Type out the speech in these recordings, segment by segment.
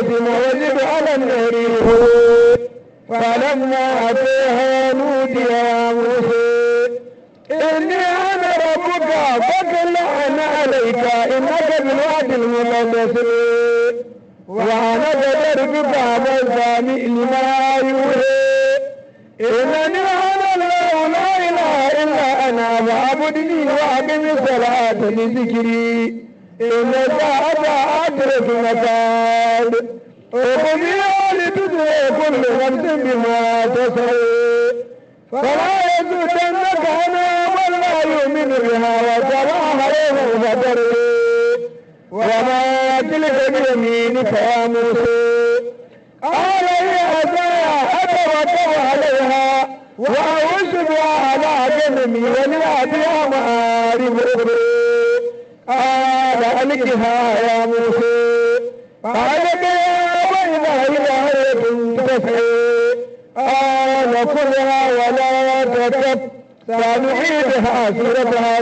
الإثم وجد على النهر فلما أتيها نودي يا موسى إني أنا ربك فاطلع عليك إنك بالوادي المقدس وأنا قدرتك فاستمع لما يوحى إنني أنا الله لا إله إلا أنا فاعبدني وأقم الصلاة لذكري إن الساعة أدرك مكان وقضيها لتجزي كل نفس بما تسعي فلا يسودنك أنا من لا يؤمن بها وتراها يوم فتري وما تلك بيمينك يا موسى قال هي عصاي أتوكل عليها وأعوذ بها على جنبي ولي بها مآرب أخرى قال ألقها يا موسى قال فإذا هي حية تسعي قال خذها ولا تكف سنعيدها سورتها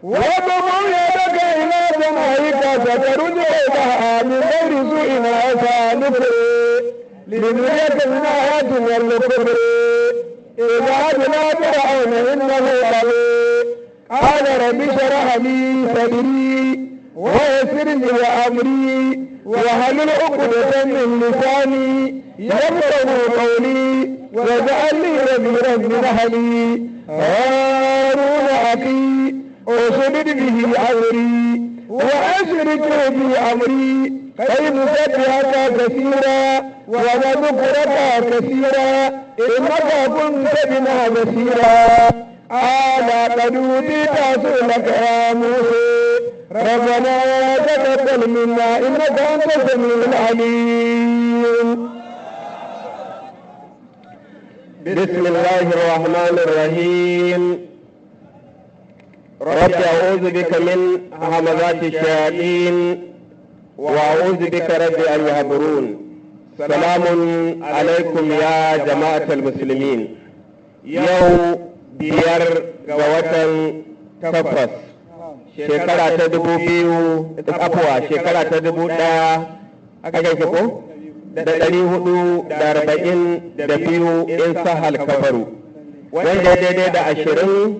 واضم يدك إلى جناحك سترد إليها من غير سوء وسانفر لنريك من آياتنا الكبر إذا بلا فرعون إنه طغى قال رب اشرح لي صدري ويسر لي أمري واحلل عقدة من لساني يفقهوا قولي واجعل لي وزيرا من أهلي هارون أخي أشدد به أمري وأشركه في أمري كي نسبحك كثيرا ونذكرك كثيرا إنك كنت بنا بصيرا قال قد أوتيت سؤلك يا موسى ربنا تقبل منا إنك أنت السميع العليم. بسم الله الرحمن الرحيم. رب أعوذ بك من همزات الشياطين وأعوذ بك رب أن يحضرون. سلام عليكم يا جماعة المسلمين. يوم biyar ga watan 8 shekara ta 2000 afuwa shekara ta 1000 aka gaishe ko da 442 in sahal kabaru wanda daidai da 20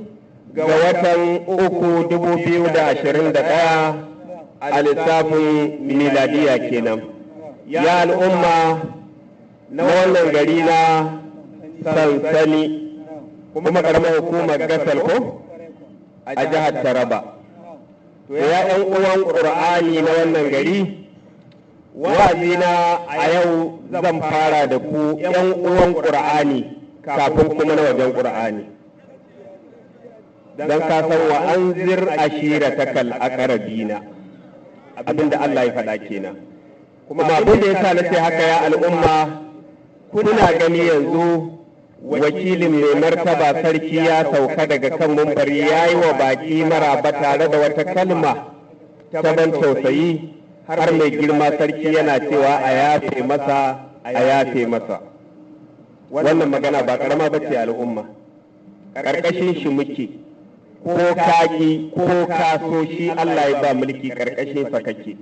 ga watan 3 2021 a lissafin miladiya kenan. Ya al'umma na wannan gari na sansani kuma karamar hukumar gasal ko a jihar Taraba. To ya ɗan uwan ƙur'ani na wannan gari, wa'azina a yau zan fara da ku ‘yan uwan ƙur'ani kafin kuma na wajen ƙur'ani. Don ka san wa an zir ashira ta kal aqrabina abinda Allah ya faɗa kenan. Kuma abin da yasa na ce haka ya al'umma, kuna gani yanzu wakilin mai martaba sarki ya sauka daga kan mumbari ya yi wa baki maraba tare da wata kalma ta ban tausayi har mai girma sarki yana cewa a yafe masa a yafe masa. Wannan magana ba karama ba ce al'umma, ƙarƙashin shi muke, ko kaki ko kaso shi Allah ya ba mulki ƙarƙashin sa kake,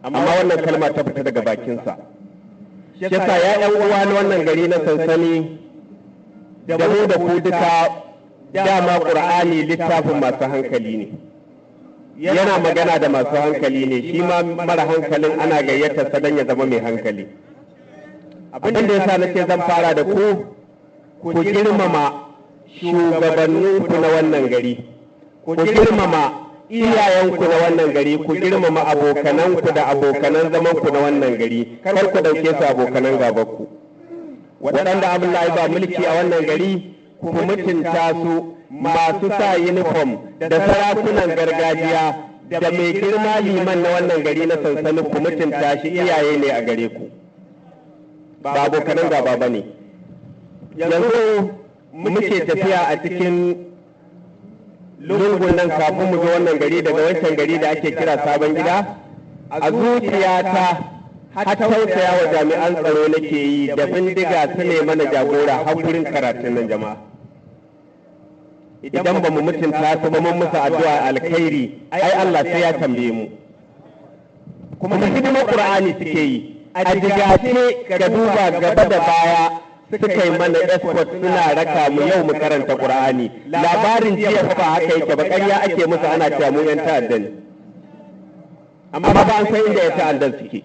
amma wannan kalma ta fita daga bakinsa. Shi yasa ya ƴan uwa na wannan gari na sansani da mu da ku duka, dama ƙur'ani littafin masu hankali ne, yana magana da masu hankali ne, shi ma mara hankalin ana gayyata sa don ya zama mai hankali. Abin da yasa nace zan fara da ku girmama shugabanninku na wannan gari, ku girmama iyayenku na wannan gari, ku girmama abokananku da abokanan zamanku na wannan gari, kar ku dauke su abokanan gabanku. Waɗanda Allah ya ba mulki a wannan gari, ku mutunta su, masu sa uniform da sarakunan gargajiya da mai girma liman na wannan gari na sansanin, ku mutunta shi, iyaye ne a gare ku, ba abokanan gaba ba ne. Yanzu muke tafiya a cikin lungun nan kafin mu zo wannan gari daga wancan gari da ake kira sabon gida, a zuciyata har tausaya wa jami'an tsaro nake yi da bindiga su ne mana jagora har gurin karatun nan jama'a. Idan ba mu mutunta su ba mun musu addu'a alkhairi, ai Allah sai ya tambaye mu. kuma hidimar Qur'ani suke yi a jigace ka duba gaba da baya suka yi mana escort suna raka mu yau mu karanta Qur'ani. Labarin jiya fa ba haka yake ba, ƙarya ake musu ana cewa mu yan ta'adda ne, amma ba an san inda ya ta'addan suke.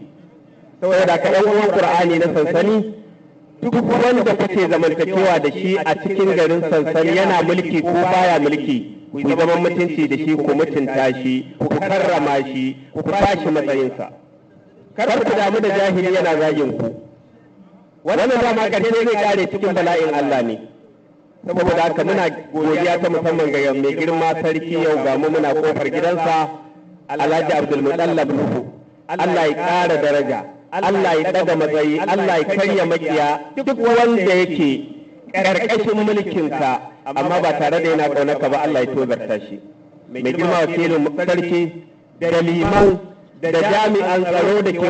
Saboda ka ɗan uwan Qur'ani na sansani, duk wanda kuke zamantakewa da shi a cikin garin sansani yana mulki ko baya mulki, ku yi zaman mutunci da shi, ku mutunta shi, ku karrama shi, ku bashi matsayinsa. Kar ku damu da jahili yana zagin ku. Wannan dama ƙarshe zai kare cikin bala'in Allah ne. Saboda haka muna godiya ta musamman ga mai girma sarki yau ga mu muna kofar gidansa Alhaji Abdul Mutallab Nuhu. Allah ya ƙara daraja, Allah ya ɗaga matsayi, Allah ya karya makiya duk wanda yake ƙarƙashin mulkinka amma ba tare da yana ƙaunarka ba, Allah ya tozarta shi. Mai girma wakilin sarki da liman da jami'an tsaro da ke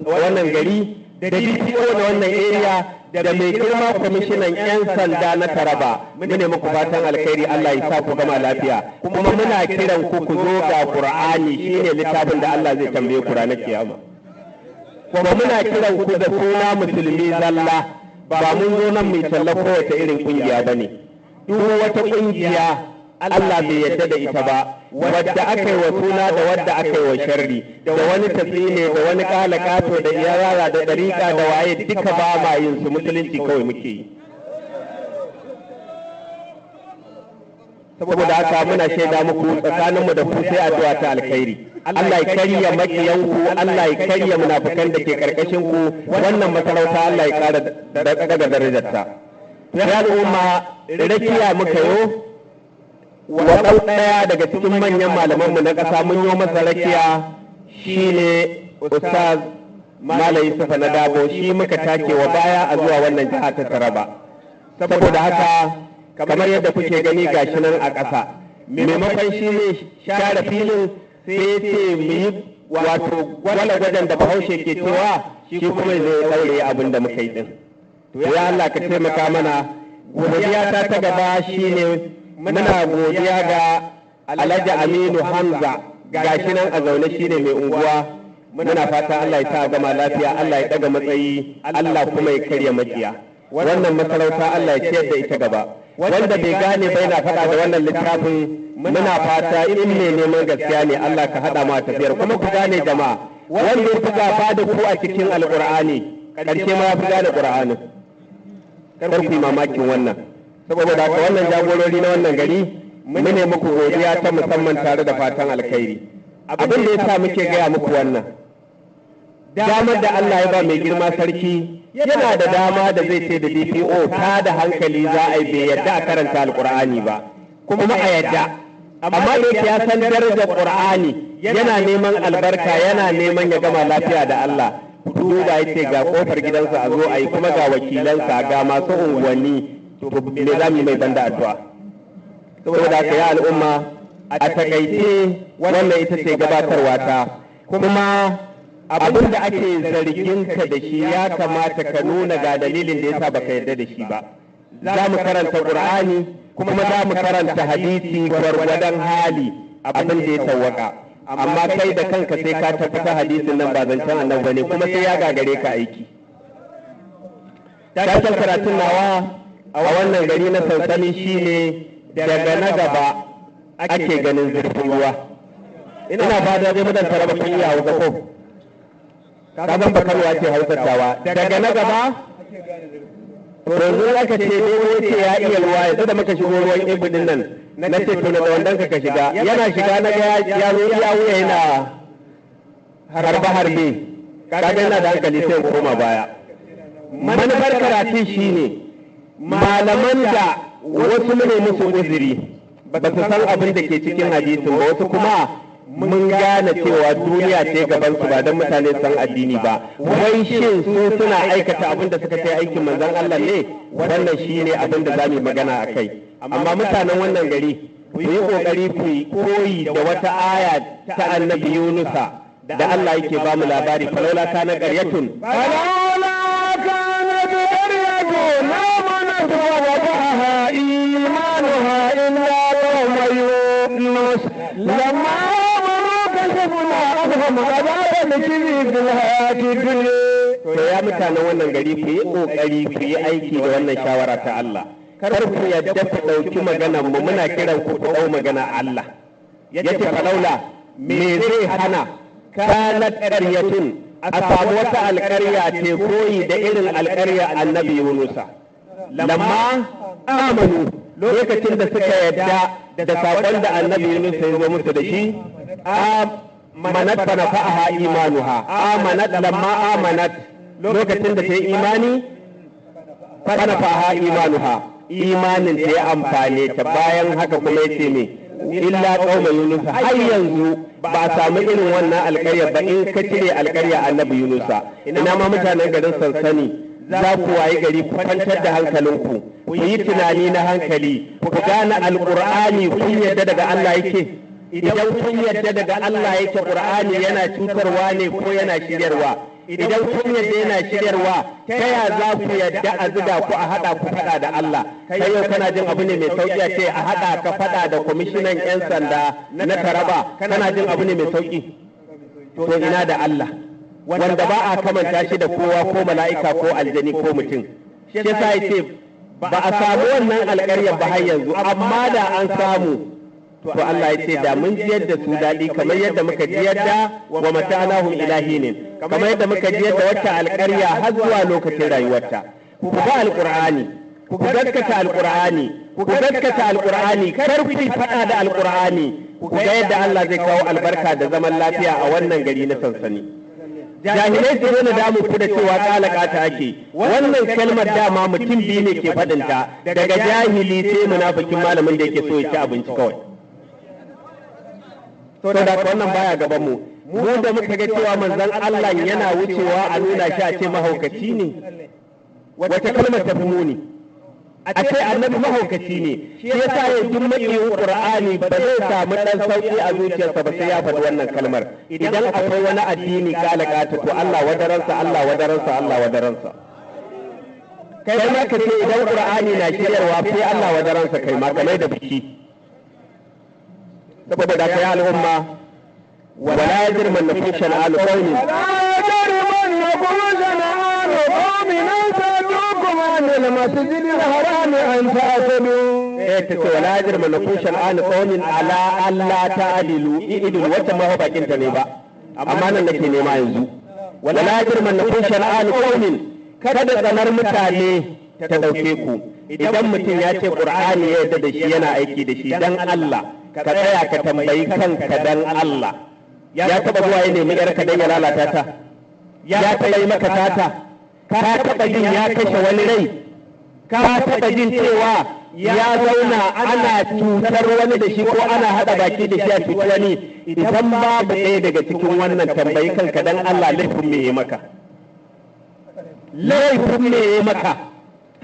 wannan gari da DPO na wannan area da mai girma kwamishinan 'yan sanda na Taraba, mune muku fatan alkhairi, Allah ya sa ku gama lafiya. Kuma muna kiran ku zo ga Qur'ani, shine littafin da Allah zai tambaye ku ranar kiyama. Kuma muna kiran ku da suna musulmi zalla, ba mun zo nan mai talla kowace irin kungiya bane. Duk wata kungiya Allah bai yarda da ita ba, wadda aka yi wa suna da wadda aka yi wa sharri, da wani tasine da wani kalakato da iyara da dariƙa da waye duka ba ma yin su, musulunci kawai muke yi. Saboda haka muna shaida muku tsakaninmu da ku sai addu'a ta alkhairi. Allah ya karya makiyanku, Allah ya karya munafukan da ke karkashin ku, wannan masarauta Allah ya kara daga darajarta. Ya al'umma rakiya muka yo wa ɗaya daga cikin manyan malamanmu na ƙasa mun yi masa rakiya, shine Ustaz Malam Yusufa na Dabo, shi muka take wa baya a zuwa wannan jiha ta Taraba. Saboda haka kamar yadda kuke gani gashi nan a ƙasa, maimakon shi ne share filin sai ce mu yi wato gwale-gwajen da Bahaushe ke cewa, shi kuma zai ɗaure abin da muka yi ɗin. To ya Allah ka taimaka mana. Godiya ta gaba shine muna godiya ga Alhaji Aminu Hamza, gashi nan a zaune shine mai unguwa. Muna fata Allah ya sa gama lafiya, Allah ya daga matsayi, Allah kuma ya karya makiya. Wannan masarauta Allah ya ciyar da ita gaba. Wanda bai gane bai na faɗa da wannan littafin, muna fata in ne neman gaskiya ne Allah ka haɗa ma tafiyar. Kuma ku gane jama'a, wanda ya fi gaba da ku a cikin Alƙur'ani, ƙarshe ma ya fi gane Ƙur'anin. Kar ku yi mamakin wannan. Saboda haka wannan jagorori na wannan gari mune muku godiya ta musamman tare da fatan alkhairi. Abin da yasa muke gaya muku wannan, damar da Allah ya ba mai girma sarki, yana da dama da zai ce da DPO ta da hankali za a yi bai yadda a karanta alkur'ani ba, kuma a yadda. Amma da yake ya san darajar Qur'ani, yana neman albarka, yana neman ya gama lafiya da Allah. Duba ya ce ga kofar gidansa a zo a yi, kuma ga wakilansa, ga masu unguwanni, to me za mu yi mai banda addu'a. Saboda haka ya al'umma, a takaice wannan ita ce gabatarwa ta, kuma abin da ake zargin ka da shi ya kamata ka nuna ga dalilin da yasa baka yarda da shi ba. Za mu karanta Qur'ani kuma za mu karanta hadisi gwargwadon hali abin da ya sawwaka, amma kai da kanka sai ka tabbata hadisin nan ba zancen annabi bane, kuma sai ya gagare ka aiki. Taken karatun nawa a wannan gari na sansani shine daga na gaba ake ganin zurfin ruwa. Ina ba da zai mudan taraba kun iya hausa ko ka zan bakarwa ce hausattawa, daga na gaba to yanzu aka ce dai ce ya iya ruwa, yanzu da muka shigo ruwan ibudin nan na ce to na wandan ka shiga, yana shiga na ga ya zo ya wuya yana harbe harbe, kaga yana da hankali sai koma baya. Manufar karatun shine malaman da wasu ne musu uzuri ba su san abin da ke cikin hadisin ba, wasu kuma mun gane cewa duniya ce gaban su ba don mutane san addini ba. Wai shin su suna aikata abin da suka kai aikin manzon Allah ne? Wannan shine abin da zamu magana a kai. Amma mutanen wannan gari ku yi kokari ku koyi da wata aya ta Annabi Yunusa da Allah yake ba mu labari, falaula kana qaryatun فهم قضاء لكذي في الحياة الدنيا. to ya mutanen wannan gari ku yi kokari ku yi aiki da wannan shawara ta Allah, kar ku yadda ku dauki maganar mu, muna kiran ku ku dau magana Allah. yace falaula me zai hana kanat qaryatun a samu wata alƙarya ce koyi da irin alƙarya annabi Yunusa, lamma amanu lokacin da suka yadda da saƙon da annabi Yunus ya zo musu da shi, amanat fa nafa'aha imanuha, amanat lamma amanat lokacin da ta yi imani fa nafa'aha imanuha, imanin ta ya amfane ta. Bayan haka kuma yace me illa qauma Yunus, har yanzu ba a samu irin wannan alƙarya ba in ka cire alƙarya annabi Yunusa. Ina ma mutanen garin sansani za ku wayi gari ku kwantar da hankalinku, ku yi tunani na hankali, ku gane alƙur'ani kun yadda daga Allah yake. Idan kun yadda daga Allah yake, ƙur'ani yana cutarwa ne ko yana shiryarwa? Idan kun yadda yana shiryarwa, ta ya za ku yadda a zuga ku a haɗa ku faɗa da Allah? Kai yau kana jin abu ne mai sauƙi a ce a haɗa ka faɗa da kwamishinan 'yan sanda na Taraba, kana jin abu ne mai sauƙi? To ina da Allah wanda ba a kamanta shi da kowa ko mala'ika ko aljani ko mutum. Shi yasa yace ba a samu wannan alƙaryar ba har yanzu, amma da an samu to Allah ya ce da mun jiyar da su daɗi kamar yadda muka jiyar da wa mata'anahum ilahinin, kamar yadda muka jiyar da wata alƙarya har zuwa lokacin rayuwarta. Ku ga alƙur'ani, ku gaskata alƙur'ani, ku gaskata alƙur'ani, kar ku faɗa da alƙur'ani, ku ga yadda Allah zai kawo albarka da zaman lafiya a wannan gari na sansani. Jahilai su nuna damu ku da cewa kalakata ake, wannan kalmar dama mutum biyu ne ke faɗinta, daga jahili sai munafikin malamin da yake so ya ci abinci kawai. To da wannan baya gaban mu, mu da muka ga cewa manzon Allah yana wucewa a nuna shi a ce mahaukaci ne, wata kalmar ta fi muni. A ce annabi mahaukaci ne, shi yasa ya duk maƙiyin Qur'ani ba zai samu ɗan sauƙi a zuciyarsa ba sai ya faɗi wannan kalmar. Idan akwai wani addini kalakata to Allah wadaransa, Allah wadaransa, Allah wadaransa. Kai ma ka ce idan Qur'ani na shiryarwa sai Allah wadaransa, kai ma kamar da biki. Saboda da kai al'umma wala yajrimannakum shana'anu qawmin المسجد الحرام أن تعتدوا تقول ولا يجرمنكم شنآن قوم على ألا تعدلوا إذن وتما هو باكين تنيبا أمانا نكي نيما ينزو ولا يجرمنكم شنآن قوم kada tsanar mutane ta dauke ku. Idan mutum ya ce Qur'ani ya yarda da shi yana aiki da shi dan Allah, ka tsaya ka tambayi kanka dan Allah. Ya taba zuwa ya nemi yarka dan ya lalata ta? Ya taba yi maka tata? Ka taba jin ya kashe wani rai? Ka taba jin cewa ya zauna ana cutar wani da shi ko ana hada baki da shi a cuci wani? Idan babu ɗaya daga cikin wannan tambayi kanka dan Allah, laifin me ya maka? Laifin me ya maka?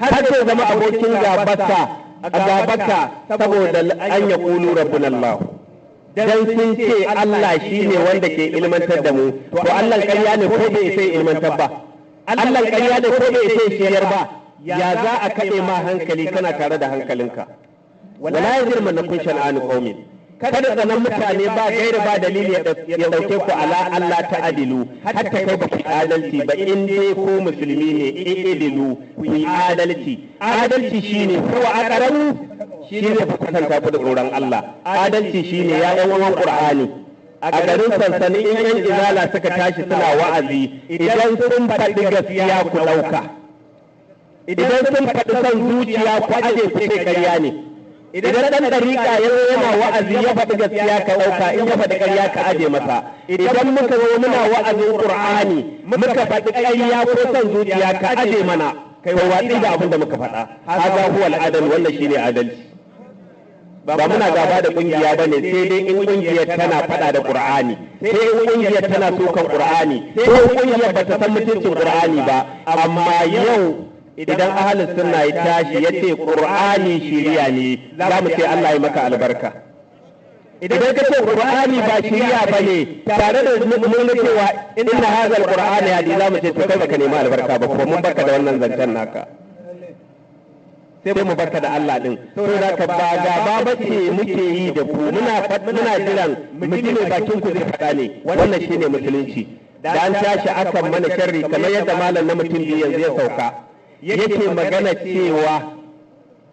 Har zai zama abokin gabaka saboda an ya ƙulu rabbun Allah. Dan sun ce Allah shi ne wanda ke ilmantar da mu, to Allah ƙarya ne ko bai sai ilmantar ba? Allah ƙarya ne ko bai sai shiryar ba? Ya za a kaɗe ma hankali kana tare da hankalinka? Wala yajrimannakum shan'anu qaumin, kada tsanan mutane ba gaira ba dalili ya dauke ku ala Allah ta adilu, hatta kai ba ku adalci ba. In dai ko musulmi ne idilu, ku yi adalci. Adalci shine kowa aqrabu, shine ku kasanta ku da tsoron Allah. Adalci shine ya yan uwan Qur'ani a garin sansani in yan izala suka tashi suna wa'azi, idan sun faɗi gaskiya ku ɗauka, idan sun faɗi son zuciya ku aje ku ce ƙarya ne. Idan ɗan ɗariƙa ya zo yana wa'azi ya faɗi gaskiya ka ɗauka, in ya faɗi ƙarya ka aje masa. Idan muka zo muna wa'azin Qur'ani muka faɗi ƙarya ko son zuciya ka aje mana, kai watsi da abin da muka faɗa. Haza huwa al'adal, wannan shine adalci. Ba muna gaba da kungiya bane, sai dai in kungiyar tana faɗa da Qur'ani, sai in kungiyar tana sukan Qur'ani, sai in kungiyar bata san mutuncin Qur'ani ba. Amma yau idan ahalin sunna ya tashi ya ce Qur'ani shiriya ne, za mu ce Allah ya maka albarka. Idan ka ce Qur'ani ba shiriya ba ne, tare da mun cewa inna hazal Qur'ani hadi, za mu ce to kai baka nemi albarka ba, kuma mun baka da wannan zancen naka. sai mu barka da Allah din saboda ka ba gaba bace muke yi da ku muna jiran mu ji ne bakin ku zai faɗa ne wannan shine musulunci da an tashi akan mana sharri kamar yadda malam na mutum biyu yanzu ya sauka yake magana cewa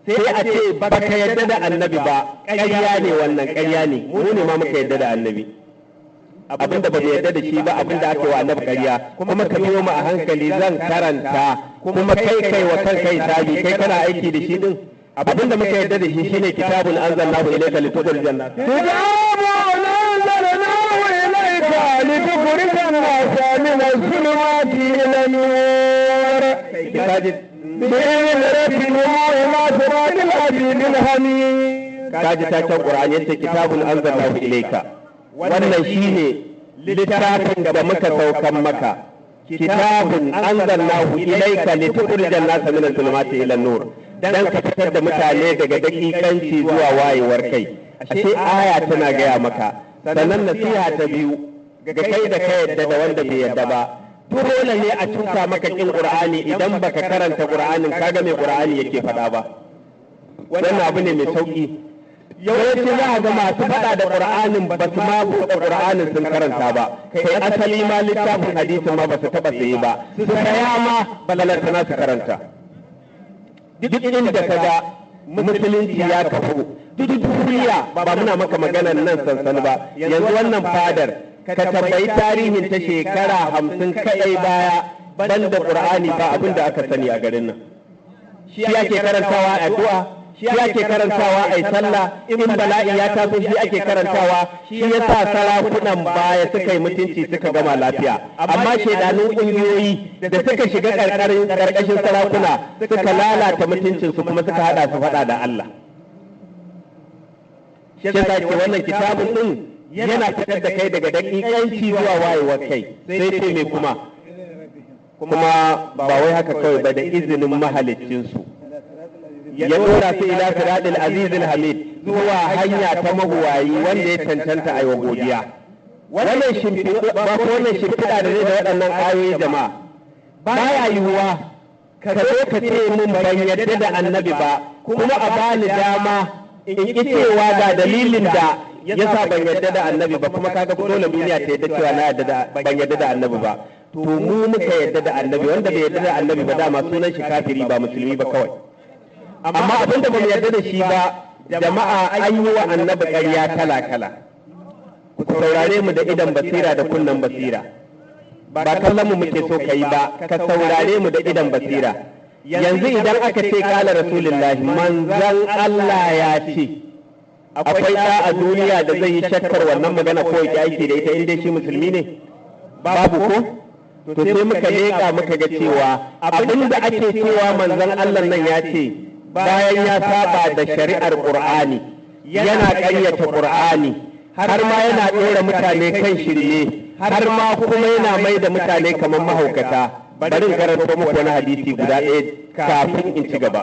sai a ce baka yadda da annabi ba ƙarya ne wannan ƙarya ne mu ne ma muka yadda da annabi abinda ba mu yadda da shi ba abinda aka yi wa annabi ƙarya kuma ka biyo mu a hankali zan karanta kuma kai wa kanka hisabi kai kana aiki da shi din abinda muka yadda da shi shine kitabun anzalnahu ilayka litukhrijan nas لتخرج الناس من الظلمات إلى النور بإذن ربهم إلى صراط العزيز الحميد. kaji ta can Qur'ani yace kitabun anzalnahu ilayka wannan shine littafin da muka saukan maka kitabun anzalnahu ilayka litukhrijan nas min az-zulumati ila an-nur dan ka fitar da mutane daga dakikanci zuwa wayewar kai ashe aya tana gaya maka sannan nasiha ta biyu ga kai da ka yadda da wanda bai yadda ba dole ne a cusa maka kin Qur'ani idan baka karanta Qur'anin kaga me Qur'ani yake faɗa ba wannan abu ne mai sauki yawanci za a ga masu faɗa da Qur'anin ba su ma buɗe Qur'anin sun karanta ba kai asali ma littafin hadisin ma ba su taɓa saye ba su saya ma balalanta na su karanta duk inda ka ga musulunci ya kafu duk duniya ba muna maka maganar nan sansan ba yanzu wannan fadar ka tambayi tarihin ta shekara 50 kadai baya banda Qur'ani ba abin da aka sani a garin nan shi ake karantawa a addu'a shi ake karantawa a sallah in bala'i ya taso shi ake karantawa shi yasa sarakunan baya suka yi mutunci suka gama lafiya amma shedanun kungiyoyi da suka shiga karkashin sarakuna suka lalata mutuncin su kuma suka hada su fada da Allah shi yasa ce wannan kitabun din yana fitar da kai daga dakikanci zuwa wayewar kai sai ce me kuma ba wai haka kawai ba da izinin mahaliccinsu ya dora su ila siradil azizil hamid zuwa hanya ta mahuwayi wanda ya cancanta a godiya wannan shimfiɗa da zai da waɗannan ayoyi jama'a baya yiwuwa ka zo ka ce mun ban yadda da annabi ba kuma a bani dama in ki cewa ga dalilin da yasa ban yadda da annabi ba kuma kaga dole duniya ta yadda cewa ban yadda da annabi ba to mu muka yadda da annabi wanda bai yadda da annabi ba dama sunan shi kafiri ba musulmi ba kawai amma abin da ba mu yarda da shi ba jama'a an yi wa annabi ƙarya kala-kala ku saurare mu da idan basira da kunnan basira ba kallon mu muke so ka yi ba ka saurare mu da idan basira yanzu idan aka ce kala rasulullahi manzon Allah ya ce akwai da a duniya da zai yi shakkar wannan magana ko ya aiki da ita inda shi musulmi ne babu ko to sai muka leƙa muka ga cewa abinda ake cewa manzon Allah nan ya ce bayan ya saba da shari'ar Qur'ani yana ƙaryata Qur'ani har ma yana ɗora mutane kan shirye har ma kuma yana mai da mutane kamar mahaukata bari in karanta muku wani hadisi guda ɗaya kafin in ci gaba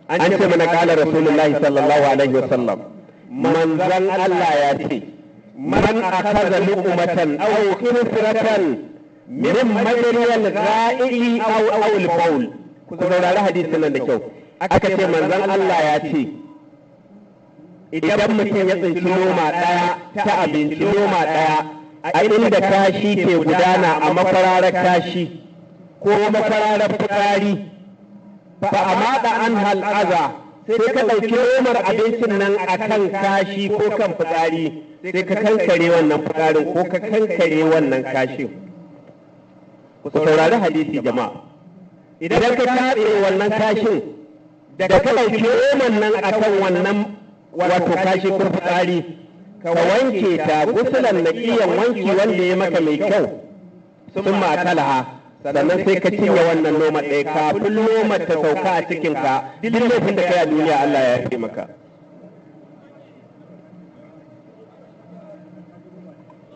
an ce mana kala rasulullahi sallallahu alaihi wasallam manzon Allah ya ce man akaza luqmatan aw khirfatan min majriyal gha'i aw al-bawl ku saurari hadisin nan da kyau aka ce manzon Allah ya ce idan mutum ya tsinci noma ɗaya ta abinci noma ɗaya a inda kashi ke gudana a makwararar kashi ko makwararar fitsari ba a maɗa an hal'aza sai ka ɗauki nomar abincin nan a kan kashi ko kan fitsari sai ka kankare wannan fitsarin ko ka kankare wannan kashin ku saurari hadisi jama'a idan ka tatse wannan kashin da ka ɗauki roman nan a kan wannan wato kashi ko fitsari ka wanke ta gusulan naƙiyan wanki wanda ya maka mai kyau sun matalaha sannan sai ka cinye wannan noma ɗaya kafin noma ta sauka a cikinka duk laifin da kai a duniya Allah ya yafe maka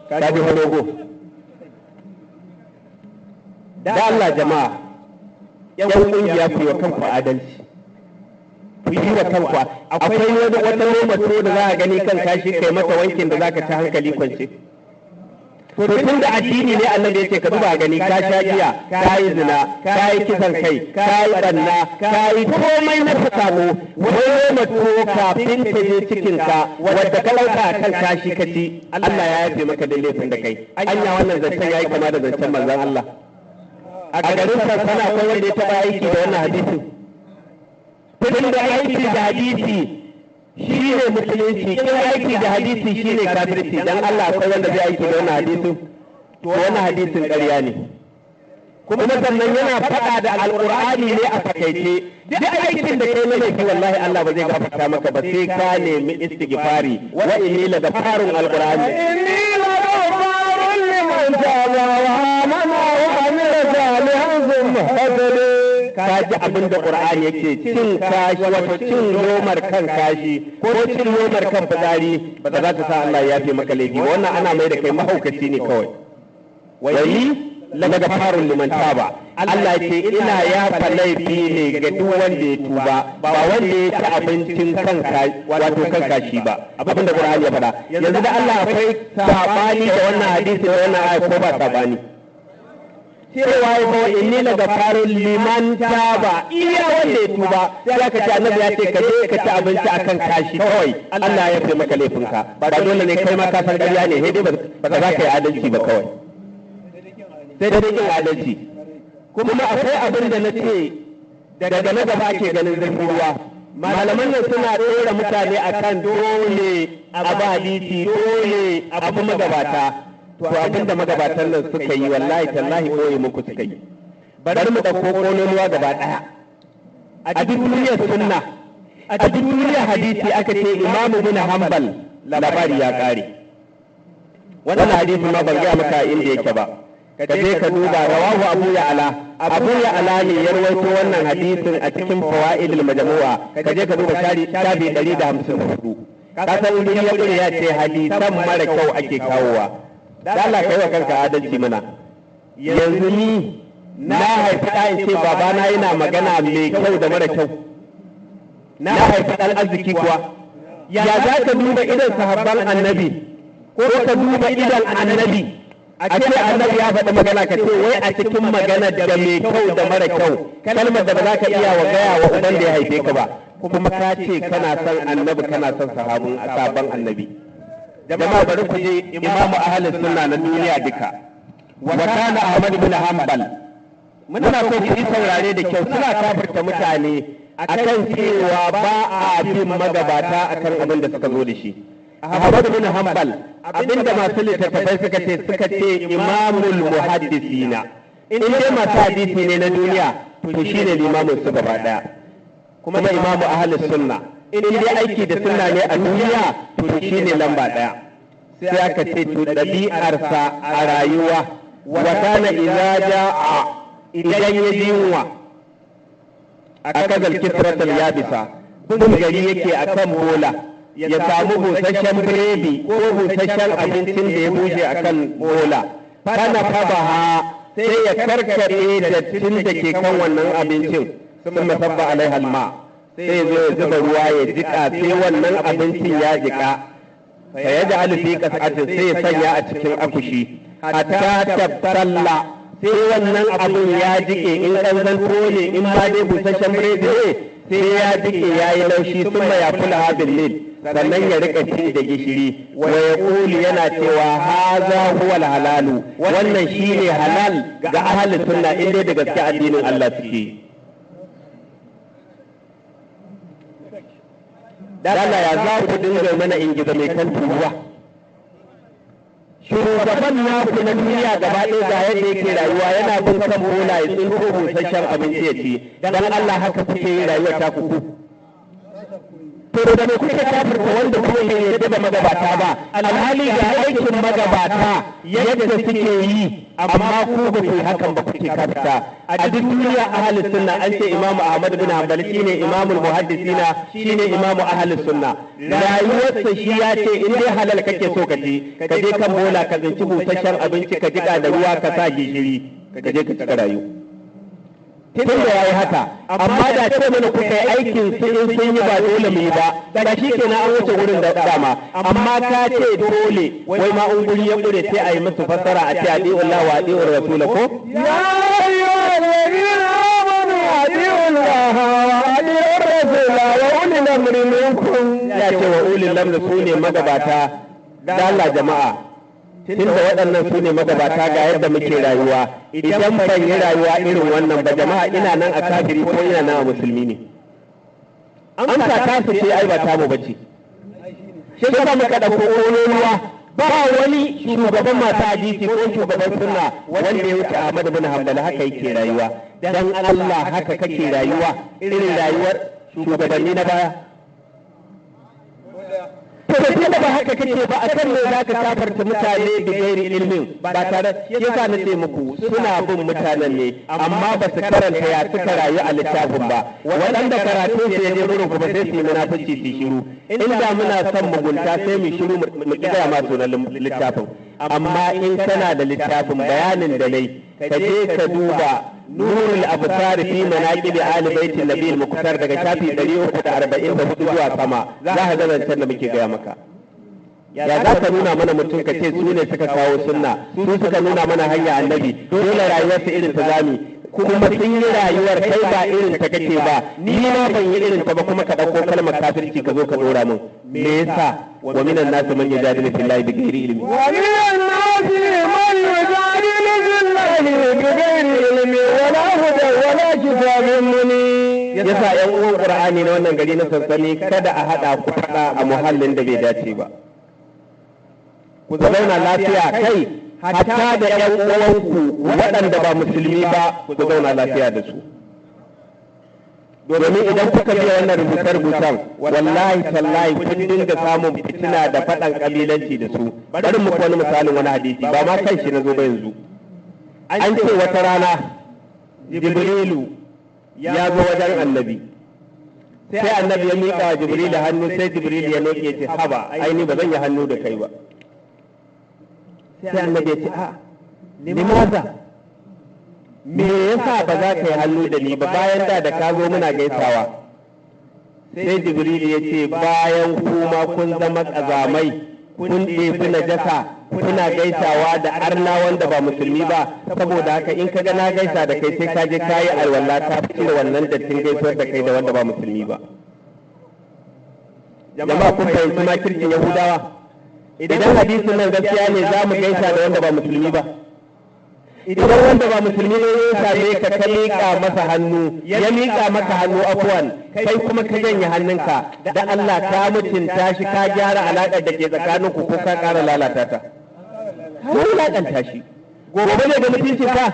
ka ji hologo da Allah jama'a yan ƙungiya ku yi wa kanku adalci ku yi wa kanku akwai wata noma to da za a gani kan kashi kai masa wankin da za ka ci hankali kwance to tun da addini ne annabi yake ka duba gani ka sha giya ka yi zina ka yi kisan kai ka yi banna ka yi komai na ta samu wani mato kafin ta je cikin ka wadda ka lauka kan kashi ka ci Allah ya yafe maka da laifin da kai anya wannan zancen yayi kama da zancen manzon Allah a garin sansana akwai wanda ya taɓa aiki da wannan hadisin tun da aiki da hadisi shi ne musulunci in aiki da hadisi shi ne kafirci dan Allah akwai wanda zai aiki da wannan hadisin to wannan hadisin ƙarya ne kuma sannan yana faɗa da alƙur'ani ne a fakaice duk aikin da kai na laifi wallahi Allah ba zai gafarta maka ba sai ka nemi istighfari wa inni la gafarun alqur'ani inni la ghafarun liman taba wa amana wa amila salihan thumma ihtada ka ji abin da ƙur'ani yake cin kashi wato cin lomar kan kashi ko cin lomar kan fitsari ba za ta sa Allah ya yafe maka laifi ba wannan ana mai da kai mahaukaci ne kawai wai la gafarun liman taba Allah ce ina yafa laifi ne ga duk wanda ya tuba ba wanda ya ci abincin kan wato kan kashi ba abin da ƙur'ani ya faɗa yanzu da Allah akwai sabani da wannan hadisi da wannan ayat ko ba sabani cewa ya ko inni la gafarun liman taba iya wanda ya tuba sai aka ce annabi ya ce ka je ka ci abinci akan kashi kawai Allah ya yafe maka laifinka ba dole ne kai ma ka san ƙarya ne sai dai ba za ka yi adalci ba kawai sai dai yin adalci kuma akwai abin da na ce daga na gaba ake ganin zurfin ruwa malaman nan suna tsere mutane akan dole a ba hadisi dole a bi magabata to abinda magabatan nan suka yi wallahi tallahi koyi muku suka yi bari mu dauko kololuwa gaba daya a duk duniyar sunna a duk duniyar hadisi aka ce Imam Ibn Hanbal labari ya kare wannan hadisi ma ban ga maka inda yake ba ka je ka duba rawahu Abu Ya'la ne ya rawaito wannan hadisin a cikin fawaidul majmu'a ka je ka duba shafi 154 ka san wani ya ce hadisan mara kyau ake kawowa da Allah kai wa kanka adalci mana yanzu ni na haifi ɗa in ce babana yana magana mai kyau da mara kyau na haifi ɗan arziki kuwa ya za ka duba idan sahabban annabi ko ka duba idan annabi a ce annabi ya faɗi magana ka ce wai a cikin magana da mai kyau da mara kyau kalmar da ba za ka iya wa gaya wa uban da ya haife ka ba kuma ka ce kana son annabi kana son sahabban annabi jama'a bari ku je imamu ahlus sunna na duniya duka wa kana ahmad bin hanbal muna so ku yi saurare da kyau suna kafirta mutane akan cewa ba a bin magabata akan abin da suka zo da shi ahmad bin hanbal abinda masu littattafai suka ce imamul muhaddisina in dai masu hadisi ne na duniya to shine limamin su gaba daya kuma imamu ahlus sunna in dai aiki da sunna ne a duniya to shi ne lamba ɗaya sai aka ce to ɗabi'arsa a rayuwa wa kana idza ja'a idan ya ji yunwa aka zalki siratal yabisa bin gari yake akan bola ya samu busasshen biredi ko busasshen abincin da ya bushe akan bola kana fabaha sai ya karkare dattin da ke kan wannan abincin sun masabba alaiha alma sai zo ya zuba ruwa ya jika sai wannan abincin ya jika fa ya ji alufi kasatin sai ya sanya a cikin akushi hatta tabtalla sai wannan abin ya jike in ɗan ne in ma dai busasshen biredi ne sai ya jike ya yi laushi sun ya kula habin lid sannan ya rika ci da gishiri wa ya kuli yana cewa haza huwal halalu wannan shine halal ga ahlus sunna in dai da gaske addinin Allah suke Allah ya za ku dinga mana ingiza mai kan turuwa shugaban naku na duniya gaba ɗaya ga yadda yake rayuwa yana bin kan bola ya tsinko busasshen abinci ya ci dan Allah haka kuke yin rayuwar ta kuku to da me kuke kafirta wanda kuma bai yarda da magabata ba alhali ga aikin magabata yadda suke yi amma ku ba ku hakan ba kuke kafirta a duk duniya ahlus sunna an ce imamu ahmad bin hanbal shine imamul muhaddisina shine imamu ahlus sunna rayuwarsa shi ya ce in dai halal kake so ka ci ka je kan bola ka zanci busasshen abinci ka jika da ruwa ka sa gishiri ka je ka cika rayu tunda yayi haka amma da ce mana kuka yi aikin su in sun yi ba dole mu yi ba da shi kenan an wuce wurin da dama amma ka ce dole wai ma in guri ya kure sai a yi musu fassara a ce adi'u Allah wa adi'u Rasul ko ya ayyuhal ladina amanu adi'u Allah wa adi'u Rasul wa ulil amri minkum ya ce wa ulil amri sune magabata da Allah jama'a tunda waɗannan su ne magabata ga yadda muke rayuwa idan ban yi rayuwa irin wannan ba jama'a ina nan a kafiri ko ina nan a musulmi ne amsa ta su ce ai ba ta mu bace shi yasa muka dauko kololuwa ba wani shugaban masu hadisi ko shugaban sunna wanda ya wuce Ahmad bin Hanbal haka yake rayuwa dan Allah haka kake rayuwa irin rayuwar shugabanni na baya to da ba haka kake ba a kan me zaka kafarta mutane da gairi ilmin ba tare yasa na ce muku suna bin mutanen ne amma ba su karanta ya suka rayu a littafin ba waɗanda karatu su ya je gurin kuma sai su yi munafici su shiru inda muna son mugunta sai mu shiru mu kidaya ma sunan littafin amma in kana da littafin bayanin da nayi ka je ka duba nurul absar fi manaqib ali bait nabi al-muqtar daga shafi 344 zuwa sama za ka ga zancen da muke gaya maka ya za ka nuna mana mutum ka ce su ne suka kawo sunna su suka nuna mana hanya annabi dole rayuwarsa irin ta zami kuma sun yi rayuwar kai ba irin ta kake ba ni ma ban yi irin ta ba kuma ka dauko kalmar kafirci ka zo ka dora min me yasa wa minan nasu man yajadilu fillahi bighairi ilmi wa minan nasi man yujadilu fillahi bighairi ilmi wala huda wala kitabun munir yasa yan uwan qur'ani na wannan gari na sansani kada a hada ku fada a muhallin da bai dace ba ku zauna lafiya kai hatta da yan uwanku waɗanda ba musulmi ba ku zauna lafiya da su domin idan kuka biya wannan rubuce-rubucen wallahi tallahi kun dinga samun fitina da faɗan kabilanci da su bari mu wani misalin wani hadisi ba ma kan shi na zo ba yanzu an ce wata rana jibrilu ya zo wajen annabi sai annabi ya miƙa wa jibrilu hannu sai jibrilu ya noke ce haba aini ba zan yi hannu da kai ba sai annabi ya ce a limaza me yasa ba za ka yi hannu da ni ba bayan da ka zo muna gaisawa sai jibrilu ya ce bayan kuma kun zama ƙazamai kun ɗefi najasa kuna gaisawa da arna wanda ba musulmi ba saboda haka in ka ga na gaisa da kai sai ka je ka yi alwala ta fi da wannan dattin gaisuwar da kai da wanda ba musulmi ba jama'a kun fahimci makircin yahudawa idan hadisin nan gaskiya ne za mu gaisa da wanda ba musulmi ba idan wanda ba musulmi ne ya same ka ka miƙa masa hannu ya miƙa maka hannu afwan kai kuma ka janye hannunka da Allah ka mutunta shi ka gyara alaƙar da ke tsakaninku ko ka ƙara lalata ta ka wulaƙanta shi gobe ne da mutuncinka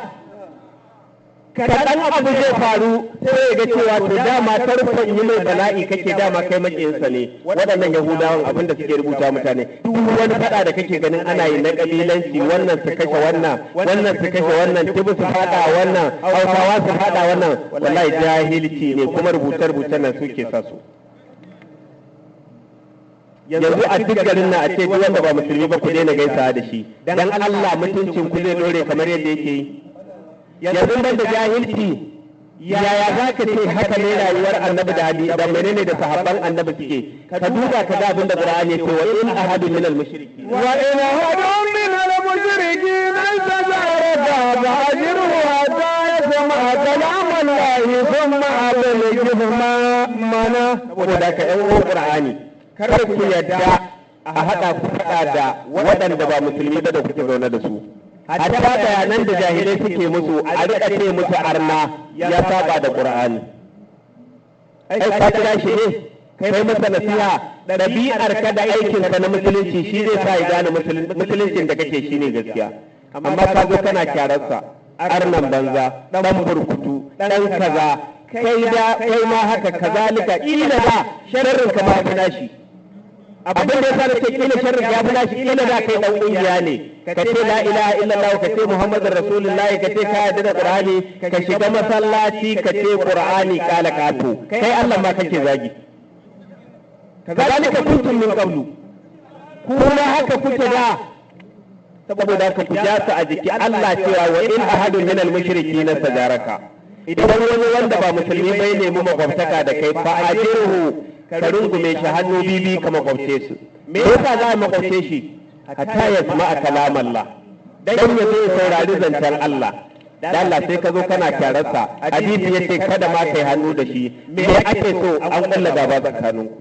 kaɗan abu zai faru sai ya ga cewa to dama tarkon yi mai bala'i kake dama kai makiyinsa ne waɗannan yahudawan abin da suke rubuta mutane duk wani faɗa da kake ganin ana yi na ƙabilanci wannan su kashe wannan wannan su kashe wannan tibu su faɗa wannan hausawa su faɗa wannan wallahi jahilci ne kuma rubuce-rubuce nan suke sa su yanzu a duk garin na a ce duk wanda ba musulmi ba ku daina gaisawa da shi dan Allah mutuncin ku zai dore kamar yadda yake yi yanzu ban da jahilci yaya za ka ce haka ne rayuwar annabi da hadisi da menene da sahabban annabi suke ka duba ka ga abin da qur'ani ce wa in ahadun min al-mushriki wa in ahadun min al-mushriki nazaaraka fa'ajirhu hatta yasma kalam Allah thumma ablighu mana saboda ka yan uwan qur'ani kar ku yadda a hada ku fada da waɗanda ba musulmi ba da kuke zaune da su hatta bayanan da jahilai suke musu a riƙa ce musu arna ya saba da qur'ani ai ka kira shi ne kai masa nasiha ɗabi'ar ka da aikin ka na musulunci shi zai sa ya gane musuluncin da kake shine gaskiya amma ka zo kana kyararsa arnan banza dan burkutu dan kaza kai ma haka kazalika ila da sharrin ka ma kana shi abin da yasa nake kila sharri ya fi nashi kila da kai dan kungiya ne ka ce la ilaha illallah ka ce muhammadur rasulullahi ka ce ka yarda da qur'ani ka shiga masallaci ka ce qur'ani kala kato kai Allah ma kake zagi kazalika kuntum min qablu kuma haka kuke da saboda haka ku ja su a jiki Allah cewa wa in ahadun minal mushrikin sajaraka idan wani wanda ba musulmi bai nemi makwabtaka da kai fa ajirhu ka rungume shi hannu bibi ka makwabce su. Me yasa za a makwabce shi? hatta ya sama a kalam Allah, dan ya zo saurari zancen Allah. Da Allah sai ka zo kana kyararsa, hadisi yace kada ma kai hannu da shi. Me ake so? an kulla gaba tsakaninku.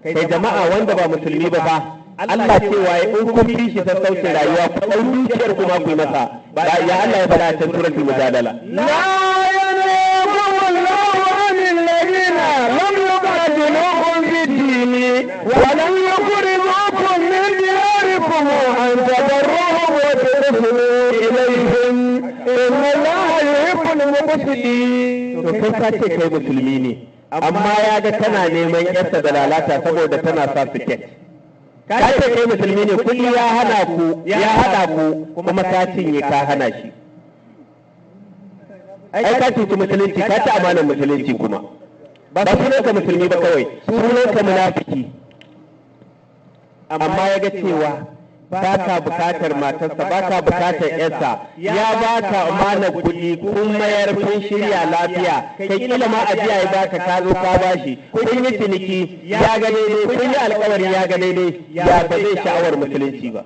Kai jama'a wanda ba musulmi ba fa Allah cewa ya in kun bi shi sassaucin rayuwa ku ɗau dukiyar kuma ku yi masa. Ba ya Allah ya faɗa cikin suratul mujadala. لا ينهاكم الله عن الذين لم يقاتلوكم في الدين ولم يخرجوكم من دياركم أن تبروهم وتحسنوا إليهم إن الله يحب المقسطين. To kai ka ce kai musulmi ne, amma ya ga kana neman yarsa da lalata saboda tana sa siket. Ka ce kai musulmi ne, kuɗi ya haɗa ku kuma ka cinye ka hana shi. Ai ka cuci musulunci, ka ci amanar musulunci kuma. Ba sunanka musulmi ba kawai, sunanka munafiki. Amma ya ga cewa ba ka bukatar matarsa, ba ka bukatar yarsa, ya ba ka amanar kuɗi kun mayar kun shirya lafiya, kai kila ma ajiya ya baka ka zo ka bashi, kun yi ciniki ya ga daidai, kun yi alkawari ya ga daidai, ya ba zai sha'awar musulunci ba.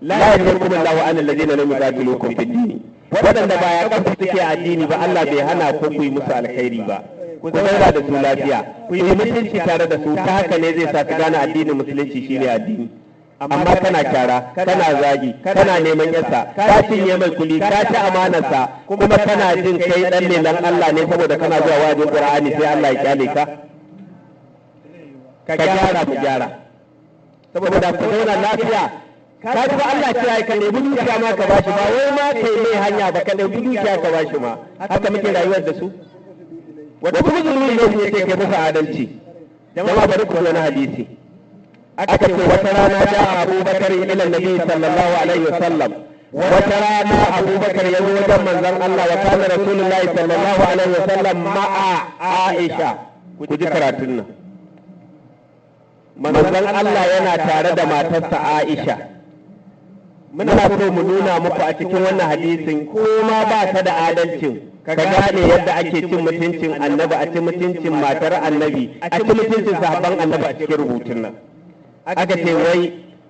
La yanhakum Allahu an alladhina lam yuqatilukum fid din. Wadanda ba ya kafa suke addini ba Allah bai hana ku yi musu alkhairi ba. Ku zauna da su lafiya, ku yi mutunci tare da su, ta haka ne zai sa ka gane addinin musulunci shine addini. Amma kana kyara, kana zagi, kana neman yasa, ka cinye mai kuli, ka ci amanarsa, kuma kana jin kai dan lelan Allah ne saboda kana zuwa wajen Qur'ani sai Allah ya kyale ka. Ka gyara mu gyara. Saboda ku zauna lafiya. Ka ji ba Allah ce ka nemi dukiya ma ka bashi ba, wai ma kai mai hanya ba ka nemi dukiya ka bashi ma. Haka muke rayuwar da su. Wata kuma zulmi ne ya ce kai musu adalci. Jama'a bari ku wani hadisi. Aka ce wata rana da Abu Bakar ila Nabi sallallahu alaihi wasallam. Wata rana Abu Bakar ya zo wajen manzon Allah wa kana Rasulullahi sallallahu alaihi wasallam ma'a Aisha. Ku ji karatun nan. Manzon Allah yana tare da matarsa Aisha. Muna so mu nuna muku a cikin wannan hadisin ko ma ba ta da adalcin ka gane yadda ake cin mutuncin annabi, a cin mutuncin matar annabi, a cin mutuncin sahabban annabi a cikin rubutun nan. Aka ce wai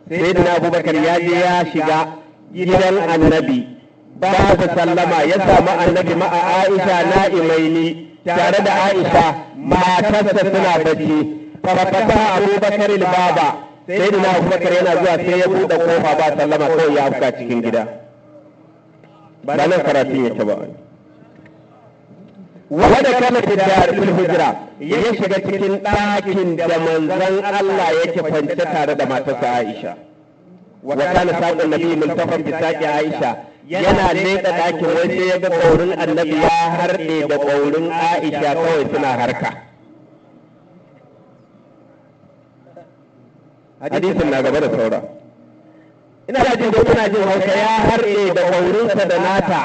sayyidina Abubakar ya je ya shiga gidan annabi ba da sallama ya samu annabi ma'a Aisha na'imaini tare da Aisha matarsa suna bacci. Farfata Abubakar baba sai da Abubakar yana zuwa sai ya buɗe kofa ba sallama kawai ya afka cikin gida. Ba nan karatun yake ba. Wanda kana da fil hujra ya shiga cikin ɗakin da manzon Allah yake kwance tare da matarsa Aisha. Wa kana sa'un nabi multafan bi saqi Aisha yana leƙa ɗakin wai sai ya ga ƙaurin annabi ya harɗe da ƙaurin Aisha kawai suna harka. Hadisin na gaba da saura. Ina jin da kuna jin Hausa ya harɗe da ƙaurinsa da nata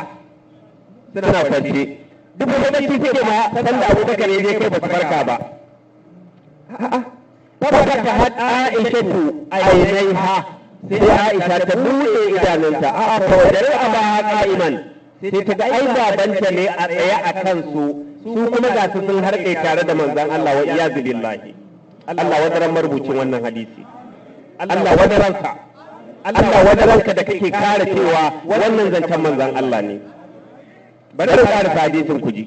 suna kwance. Duk da bacci suke ma san da Abubakar ya je kai ba su farka ba. Tabbata had Aisha tu ainaiha sai Aisha ta buɗe idanunta a'a fawadare a ba qa'iman sai ta ga ai babanta ne a tsaye a kansu su kuma ga su sun harɗe tare da manzon Allah wa iyazu billahi. Allah wadaran marubucin wannan hadisi. Allah wadaranka. Allah wadaranka da kake kare cewa wannan zancen manzon Allah ne. Bari da kare hadisin ku ji.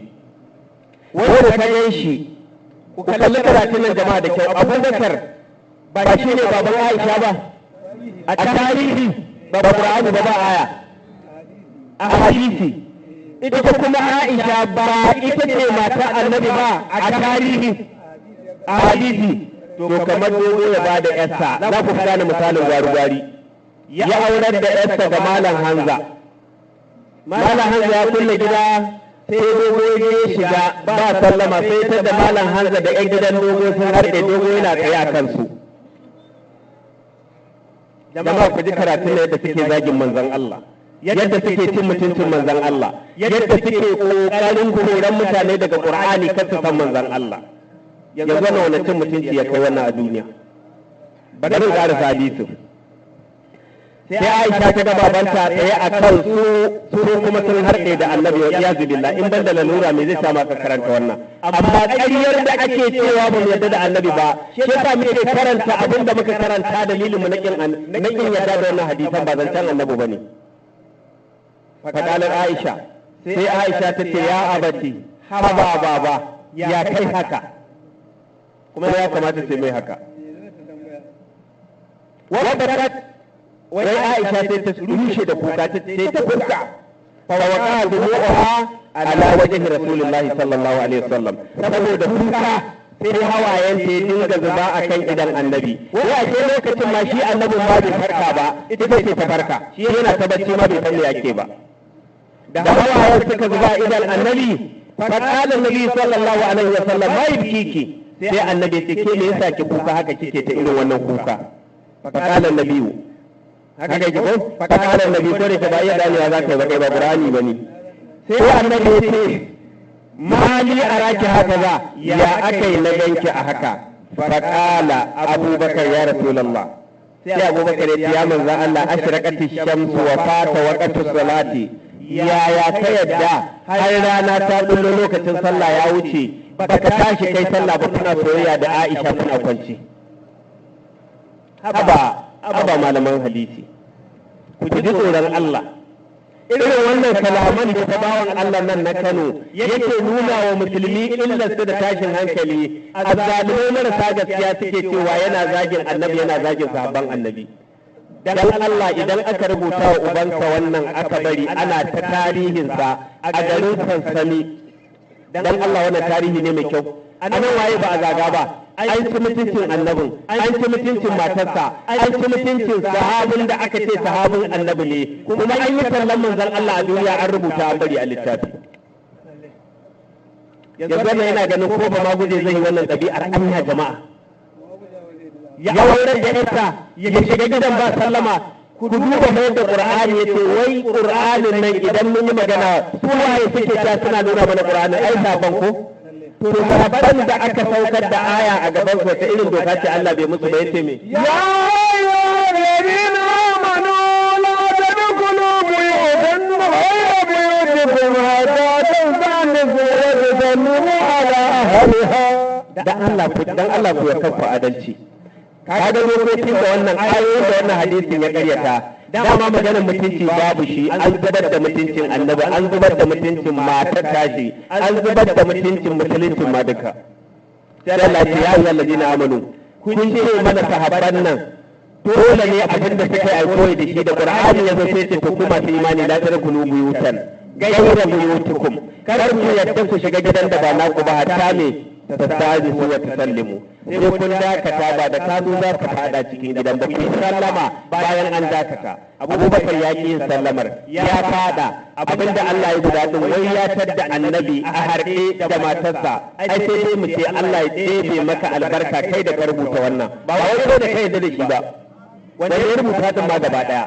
Wanda ta gan shi ku kalli karatun nan jama'a da kyau. Abubakar ba shi ne baban Aisha ba. A tarihi ba Qur'ani ba aya. A hadisi ita kuma Aisha ba ita ce mata Annabi ba a tarihi. A hadisi to kamar dogo ya ba da yarsa za ku gane misalin gwari-gwari. Ya aurar da yarsa ga Malam Hamza. Malam Hamza ya kulle gida sai dogo ya shiga ba sallama sai ta da Malam Hamza da 'yan gidan dogo sun harɗe dogo yana tsaye a kansu. Jama'a ku ji karatun da yadda suke zagin manzon Allah, yadda suke cin mutuncin manzon Allah, yadda suke ƙoƙarin koran mutane daga Qur'ani kan su san manzon Allah. Yanzu wannan wani cin mutunci ya kai wannan a duniya. Bari in ƙarasa hadisin. sai Aisha ta ga babanta tsaye a kan su kuma sun harɗe da annabi wa iyazu billah in ban da lalura me zai sa maka karanta wannan amma ƙaryar da ake cewa ba mu yarda da annabi ba shi yasa muke karanta abin da muka karanta dalilin mu na kin yarda da wannan hadisan ba zancen annabi bane faqalat Aisha sai Aisha ta ce ya abati haba baba ya kai haka kuma ya kamata sai mai haka wai Aisha sai ta rushe da kuka sai ta kuka fa waqa dumuha ala wajhi rasulullahi sallallahu alaihi wasallam saboda kuka sai hawayen ta dinga zuba akan idan annabi wai a ke lokacin ma shi annabin ma bai farka ba ita ce ta farka shi yana ta bacci ma bai san me yake ba da hawayen suka zuba idan annabi fa qala annabi sallallahu alaihi wasallam mai biki sai annabi ce ke me yasa ki kuka haka kike ta irin wannan kuka fa qala annabi haka yake ko faqala annabi ko da ke ba iya ganewa za ka yi ba kai ba qur'ani bane sai annabi ya ce mali araki haka za ya akai na ganki a haka faqala abubakar ya rasulullah sai abubakar ya ce ya manzo Allah ashraqati shamsu wa fata waqtu salati ya ka yadda har rana ta bullo lokacin sallah ya wuce baka tashi kai sallah ba kuna soyayya da Aisha kuna kwanci haba malaman hadisi ku ji tsoron Allah irin wannan kalaman da ta bawan Allah nan na Kano yake nuna wa musulmi illarsu da tashin hankali azzalimai marasa gaskiya suke cewa yana zagin annabi yana zagin sahabban annabi dan Allah idan aka rubuta wa ubansa wannan aka bari ana ta tarihinsa a garin sansani dan Allah wannan tarihi ne mai kyau anan waye ba a zaga ba an ci mutuncin annabin an ci mutuncin matarsa an ci mutuncin sahabin da aka ce sahabin annabi ne kuma an yi tallan manzon Allah a duniya an rubuta an bari a littafi yanzu wannan yana ganin ko ba ma guje zai yi wannan ɗabi'ar anya jama'a ya aurar da ita ya shiga gidan ba sallama ku duba mai da qur'ani yace wai qur'anin nan idan mun yi magana su waye suke ta suna nuna mana qur'ani ai saban ko to sahabban da aka saukar da aya a gaban su ta irin doka ce Allah bai musu ba yace me ya ayyuhallazina amanu la tadkhulu buyutan ghayra buyutikum hatta tastanisu wa tusallimu ala ahliha dan Allah ku ya kafa adalci kaga lokacin da wannan ayoyin da wannan hadisin ya karyata dama maganar mutunci babu shi an zubar da mutuncin annabi an zubar da mutuncin matar tashi an zubar da mutuncin musuluncin ma duka sai Allah ya yi allazina amanu kun ce mana sahabban nan dole ne abin da suka yi koyi da shi da Qur'ani yazo sai ce ku kuma su imani la tarkulu buyutan gaira buyutukum kar ku yadda ku shiga gidan da ba naku ba hatta me tattaji su wa tusallimu sai kun dakata ba da ka zo za ka fada cikin gidan da ku sallama bayan an dakata abubakar ya ki yin sallamar ya fada abinda Allah ya guda din wai ya tadda annabi a harɗe da matarsa ai sai dai mu ce Allah ya ɗebe maka albarka kai da ka rubuta wannan ba wai da kai da shi ba wanda ya rubuta din ma gaba daya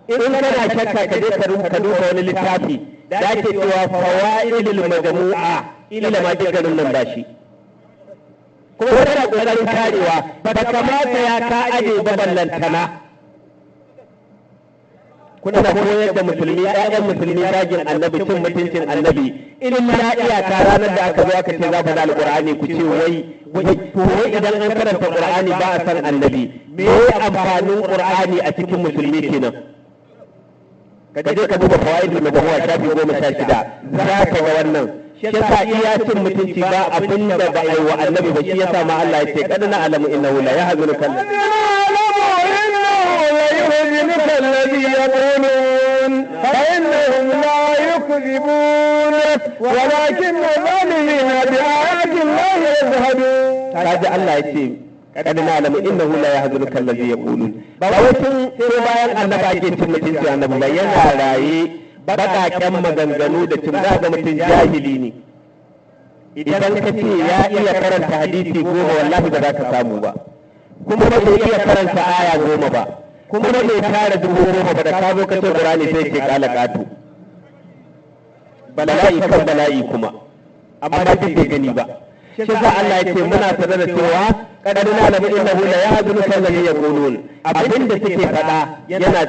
in kana shakka ka je ka duba wani littafi da ake cewa fawaidul majmu'a ila ma garin nan ba shi kuma kana kokarin karewa ba kamata ya ka aje ba ballantana kuna koyar da musulmi ƴaƴan musulmi zagin annabi cin mutuncin annabi irin na iyaka ranar da aka zo aka ce za ku da alqur'ani ku ce wai idan an karanta qur'ani ba a san annabi me amfanin qur'ani a cikin musulmi kenan ka je ka duba fawaidul majmu'a shafi 16 za ka ga wannan shi yasa iya cin mutunci ba abin da ba ai wa annabi ba shi yasa ma Allah ya ce kad na alamu innahu la yahzunuka الذي يقولون فإنهم لا يكذبون ولكن الظالمين بآيات الله يجحدون. هذا الله يتيم قد نعلم إنه لا يحزنك الذي يقولون. بوتن سيبايا النبي أجين تمتين سي النبي لا ينعلي بقى كم مغنغنو دا تمزاغ متن جاهليني. idan ka ce ya iya karanta hadisi 10 wallahi ba za ka samu ba kuma ba zai iya karanta aya 10 ba kuma bai tara 10,000 ba da ka zo ka ce Qur'ani sai ce kala katu bala'i kan bala'i kuma amma duk bai gani ba shi za Allah ya ce muna sanar da cewa qad na'lamu innahu la yahzunu alladhi yaqulun abinda suke fada yana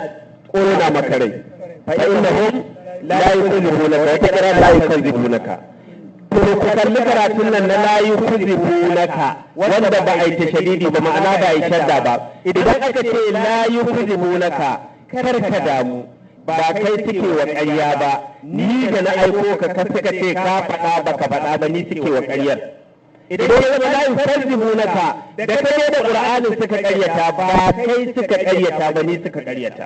ƙona maka rai fa innahum la yukadzibunaka wa takra la yukadzibunaka. To ku kalli karatun nan na la yukadzibunaka wanda ba a yi tashadidi ba, ma'ana ba a yi shadda ba. Idan aka ce la yukadzibunaka kar ka damu, ba kai suke wa ƙarya ba, ni da na aiko ka suka ce ka faɗa ba ka faɗa ba, ni suke wa ƙaryar. Idan ya zama la yukadzibunaka da kai da Qur'anin suka ƙaryata, ba kai suka ƙaryata ba, ni suka ƙaryata.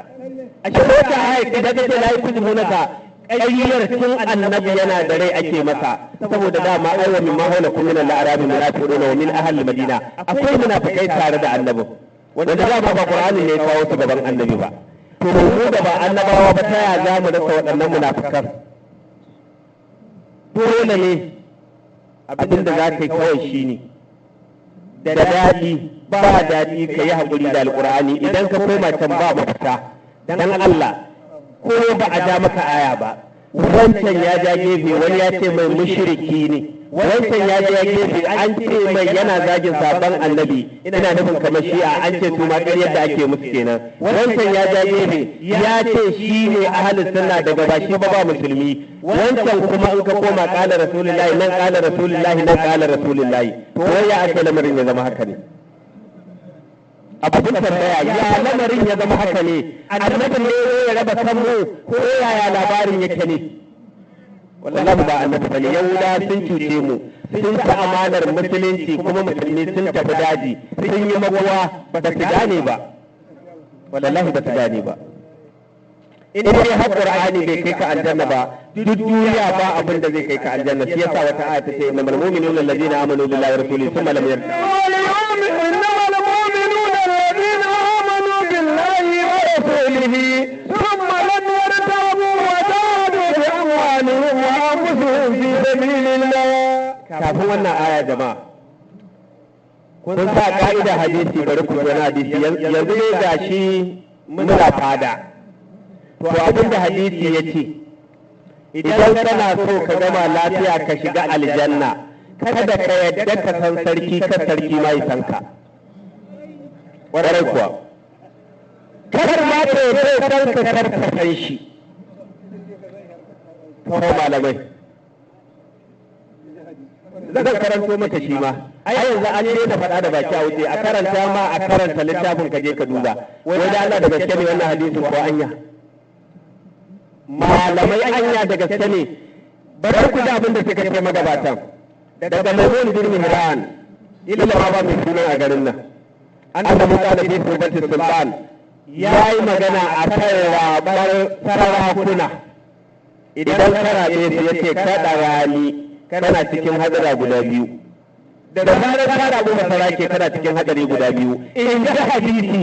A shi wata ayat idan ka ce la yukadzibunaka ƙaryar tun annabi yana da rai ake masa, saboda dama ai wa min ma hawla kum min al-a'rabi munafiquna wa min ahli al-madina, akwai munafikai tare da annabi wanda da ba Qur'ani ne ya kawo su gaban annabi ba. To mu da ba annabawa ba, ta ya za mu rasa waɗannan munafikan? Dole ne abin da za ka yi kawai shi ne da daɗi ba daɗi ka yi haƙuri da alƙur'ani. Idan ka koma can ba mafita dan Allah, ko ba a ja maka aya ba, wancan ya ja gefe wani ya ce mai mushriki ne, wancan ya ja gefe an ce mai yana zagin sabon annabi, ina nufin kamar shi'a, an ce su ma ƙaryar da ake musu kenan. Wancan ya ja gefe ya ce shi ne ahlus sunna daga ba shi ba musulmi, wancan kuma in ka koma ƙala rasulullahi nan ƙala rasulullahi nan ƙala rasulullahi. To wai ya ake lamarin ya zama haka ne? Abin tambaya, ya lamarin ya zama haka ne? Annabin ne ya raba kanmu ko yaya labarin yake ne? Wallahi ba annabi bane. Yahuda sun cuce mu, sun ci amanar musulunci, kuma musulmi sun tafi daji, sun yi magowa ba su gane ba. Wallahi ba su gane ba. In dai har Qur'ani bai kai ka aljanna ba, duk duniya ba abin da zai kai ka aljanna. Shi yasa wata aya ta ce innamal mu'minuna alladhina amanu billahi wa rasulihi thumma lam yartabu. ثم لم يرتابوا وجاهدوا بأموالهم وأنفسهم في سبيل الله. kafin wannan aya jama'a, kun sa ka'ida hadisi, bari ku gana hadisi. Yanzu ne ga shi muna fada, to abin da hadisi ya ce, idan kana so ka gama lafiya ka shiga aljanna, kada ka yadda ka san sarki, ka sarki ma yi san ka. Warai kuwa, kar ma ka yadda san ka kar ka san shi. Kawai malamai, zan karanto maka shi ma. Ai yanzu an daina faɗa da baki a wuce, a karanta ma a karanta littafin ka je ka duba. Wai da Allah da gaske ne wannan hadisin ko anya? Malamai anya da gaske ne? Bari ku da abin da suka ce magabatan. Daga Maimun bin Mihran, illa ma ba mai sunan a garin nan. Annabi kana fi subatul sultan, yayi magana akan rabar sarakuna. Idan karabe su yace kada rani kana cikin hadara guda biyu. Da zarar ka rabu masarake kana cikin hadari guda biyu. In ji hadisi,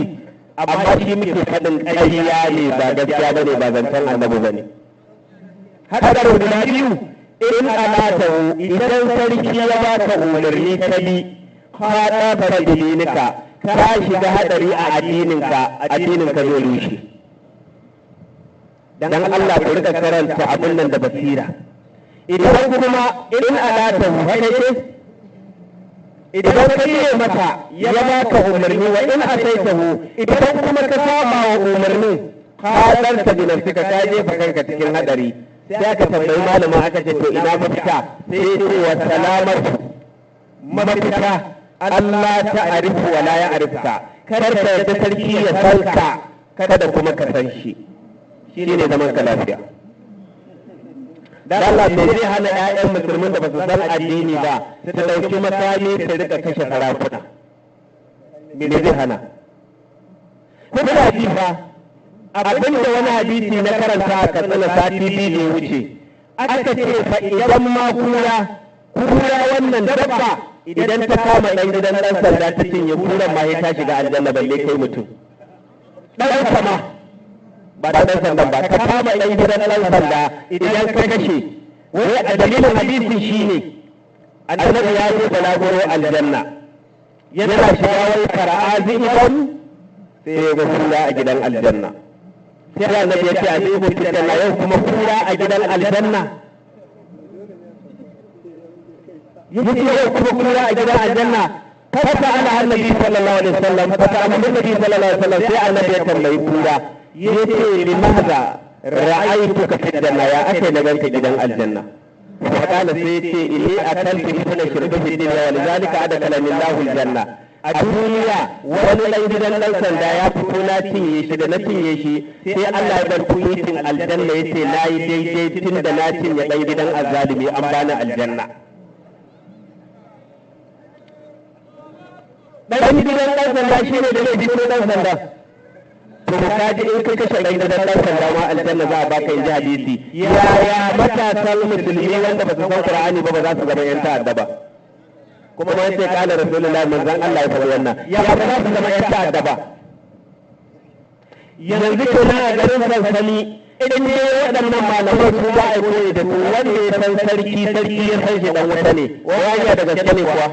amma shi muke faɗin ƙarya ne, ba gaskiya bane, ba zancen annabi bane. Hadarin guda biyu, in alatahu, idan sarki ya baka umarni ka bi, ka ɗafa dinika, ka shiga hadari a addininka zai rushe. Dan Allah ku rika karanta abin nan da basira. Idan kuma in alatahu haka ce, idan ka yi mata ya baka umarni, wa in asaitahu, idan kuma ka saba wa umarnin, ka ɗarta binafsika, ka jefa kanka cikin hadari. Sai aka tambayi malamin aka ce to ina mafita? Sai ce wa salamatu, mafita Allah ta arifu wa la ya arifka, kada ka yadda sarki ya san ka, kada kuma ka san shi. Shi ne zaman ka lafiya. Allah me zai hana ƴaƴan musulmin da ba su san addini ba su ɗauki makami su rika kashe sarakuna? Me zai hana? Kuma ji fa abin da wani hadisi na karanta a Katsina sati biyu da ya wuce, aka ce fa idan ma kura wannan dabba idan ta kama ɗan gidan ɗan sanda ta cinye, kuran ma ya ta shiga aljanna, balle kai mutum. Ɗan sama ba da ɗan sandan ba, ka kama ɗan gidan ɗan sanda idan ka kashe, wai a dalilin hadisin shi ne annabi ya je balaguro aljanna, yana shiga wai fara'azi idan sai ya ga kura a gidan aljanna. Sai annabi ya ce a zai hutu janna, yau kuma kura a gidan aljanna. Yake yau kuma kura a gidan aljanna. Fasa ala annabi sallallahu alaihi wasallam, fasa ala annabi sallallahu alaihi wasallam, sai annabi ya tambayi kura, yace limaza ra'aytuka fi janna, ya ake na ganka gidan aljanna. فقال سيتي إني أكلت مثل شرب في الدنيا ولذلك أدخلني الله الجنة. الدنيا wani ɗan gidan ɗan sanda ya fito na cinye shi da na cinye shi sai Allah ya bar kuyitin aljanna ya ce na yi daidai tun da na cinye ɗan gidan azzalumi an bani aljanna. Ɗan gidan ɗan sanda shi ne da zai fito ɗan sanda. To ka ji in kai kashe ɗan gidan ɗan sanda ma aljanna za a baka in ji hadisi. Yaya matasan musulmi wanda ba su san Qur'ani ba za su zama yan ta'adda ba? Kuma ma sai kana Rasulullah manzon Allah ya faɗi wannan. Ya ba za su zama yan ta'adda ba? Yanzu kenan a garin sansani in ne waɗannan malamai su za a yi koyi da su wanda ya san sarki ya san shi dan wuta ne. Waya da gaske ne kuwa?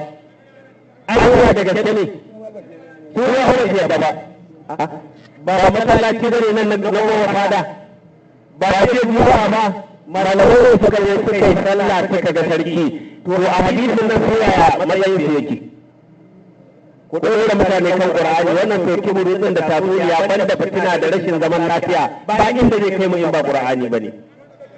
Allah da gaske ne. Su ya hore shi yadda ba. Ba masallaci bane nan na kowa fada ba ce zuwa ba malamai suka yi suka yi sallah suka ga sarki to a hadisin nan sai ya matsayin su yake ku dora mutane kan Qur'ani wannan soki murutsin da tatsuniya banda fitina da rashin zaman lafiya ba inda zai kai mu in ba Qur'ani bane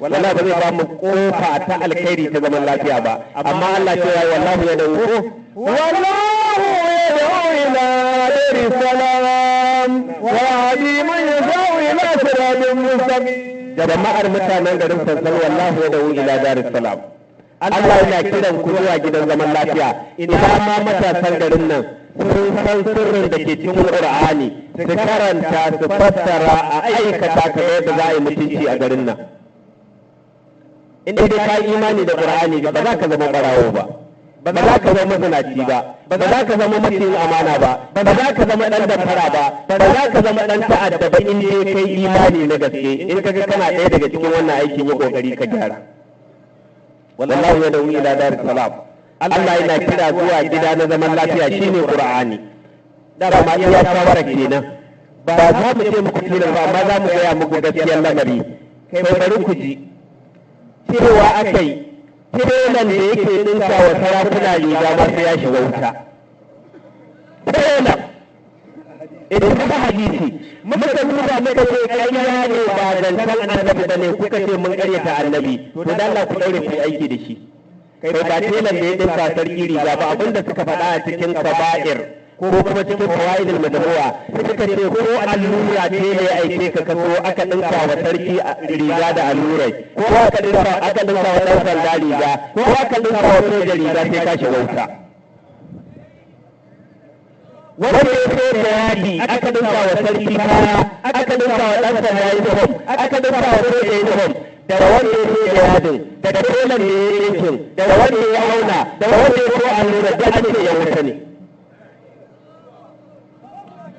wallahi ba zai ba mu kofa ta alkhairi ta zaman lafiya ba amma Allah ce ya wallahi ya dawo wallahu yad'u ila daris salam وهدي من يشاء إلى صراط مستقيم. jama'ar mutanen garin Sansal wallahi ya dawo ila Darus Salam. Allah yana kiran ku zuwa gidan zaman lafiya. Idan ma matasan garin nan sun san sirrin da ke cikin Qur'ani, su karanta, su fassara, a aikata kamar yadda za a yi mutunci a garin nan. In dai ka yi imani da Qur'ani ba za ka zama barawo ba. ba za ka zama mazinaci ba za ka zama maciyin amana ba za ka zama dan damfara ba za ka zama dan ta'adda ba in dai kai imani na gaske in kaga kana ɗaya daga cikin wannan aikin yi kokari ka gyara wallahu ya dawo ila dar salam Allah yana kira zuwa gida na zaman lafiya shine Qur'ani da ma iya shawara kenan ba za mu ce muku tilan ba amma za mu gaya muku gaskiyar lamari kai bari ku ji cewa akai tirelan da yake dinka wa sarakuna riga ma sai ya shiga wuta. Tirelan idan ka hadisi muka duba muka ce ƙarya ne ba zancen annabi ba ne kuka ce mun ƙaryata annabi to dan Allah ku daure ku aiki da shi. Kai ba tirelan da ya dinka sarki riga ba abinda suka faɗa a cikin kaba'ir ko kuma cikin fawaidul majmu'a suka ce ko allura ce ne aike ka kaso aka dinka wa sarki riga da allurai ko aka dinka wa dan sanda riga ko aka dinka wa soja riga sai ka shiga wuta wanda ya so da yadi aka dinka wa sarki kaya aka dinka wa dan sanda uniform aka dinka wa soja uniform da wanda ya so da yadin da telan da ya yankin da wanda ya auna da wanda ya so allura da an ce ya wuta ne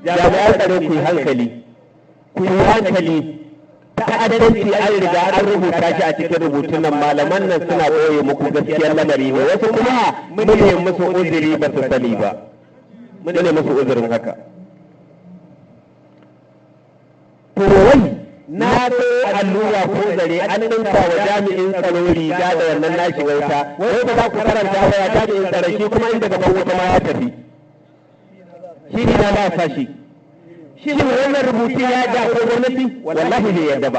jami'an tsaro ku yi hankali ta'addanci an riga an rubuta shi a cikin rubutun nan malaman nan suna ɓoye muku gaskiyar lamari ne wasu kuma mun ne musu uzuri ba su sani ba mun ne musu uzurin haka to wai na so allura ko zare an dinka wa jami'in tsaro riga da wannan nashi wauta wai ba za ku karanta ba ya jami'in tsaro shi kuma inda gaban wuta ma ya tafi shi ne na ba fashi shi ne wannan rubutu ya da ko gwamnati wallahi bai yadda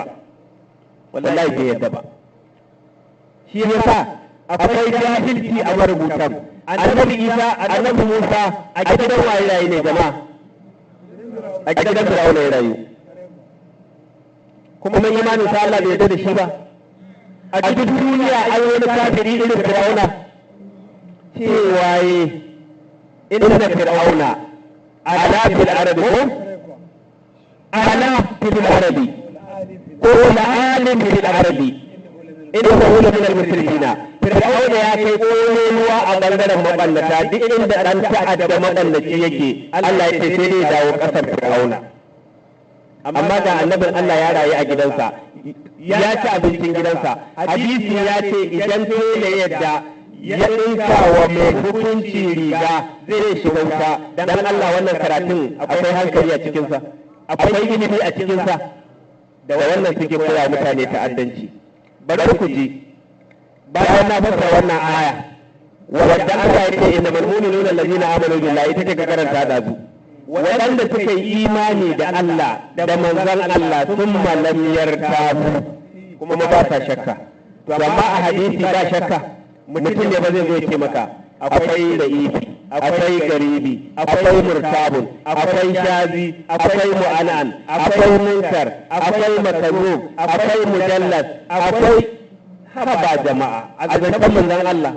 ba shi ne sa akwai jahilci a marubutan annabi Isa annabi Musa a gidan waye rayu ne jama'a a gidan Fir'auna ya rayu kuma mun imani sa Allah bai yarda da shi ba a cikin duniya an wani kafiri irin Fir'auna cewa inna Fir'auna ala fil arabi ko ala fil arabi ko la alim fil arabi inna huwa min al-musrifina Fir'auna ya kai koyowa a bangaren maballata duk inda dan ta'adda maballaci yake Allah ya ce sai dai dawo kasar Fir'auna amma ga annabin Allah ya rayu a gidansa ya ci abincin gidansa hadisi ya ce idan tole yadda ya ɗinka wa mai hukunci riga zai shiga wuta dan Allah wannan karatun akwai hankali a cikinsa akwai ilimi a cikinsa da wannan suke koya mutane ta'addanci bari ku ji bayan na fassara wannan aya wadda Allah ya ce innamal mu'minuna allazina amanu billahi ita ce ka karanta da su waɗanda suka yi imani da Allah da manzon Allah sun malamiyar tabu kuma ba sa shakka. To amma a hadisi ba shakka mutum ne ba zai zo ce maka akwai da'ifi, akwai garibi, akwai murtabun, akwai shazi, akwai mu'anan, akwai munkar, akwai makarub, akwai mujallas, akwai haba jama'a a zancen manzon Allah.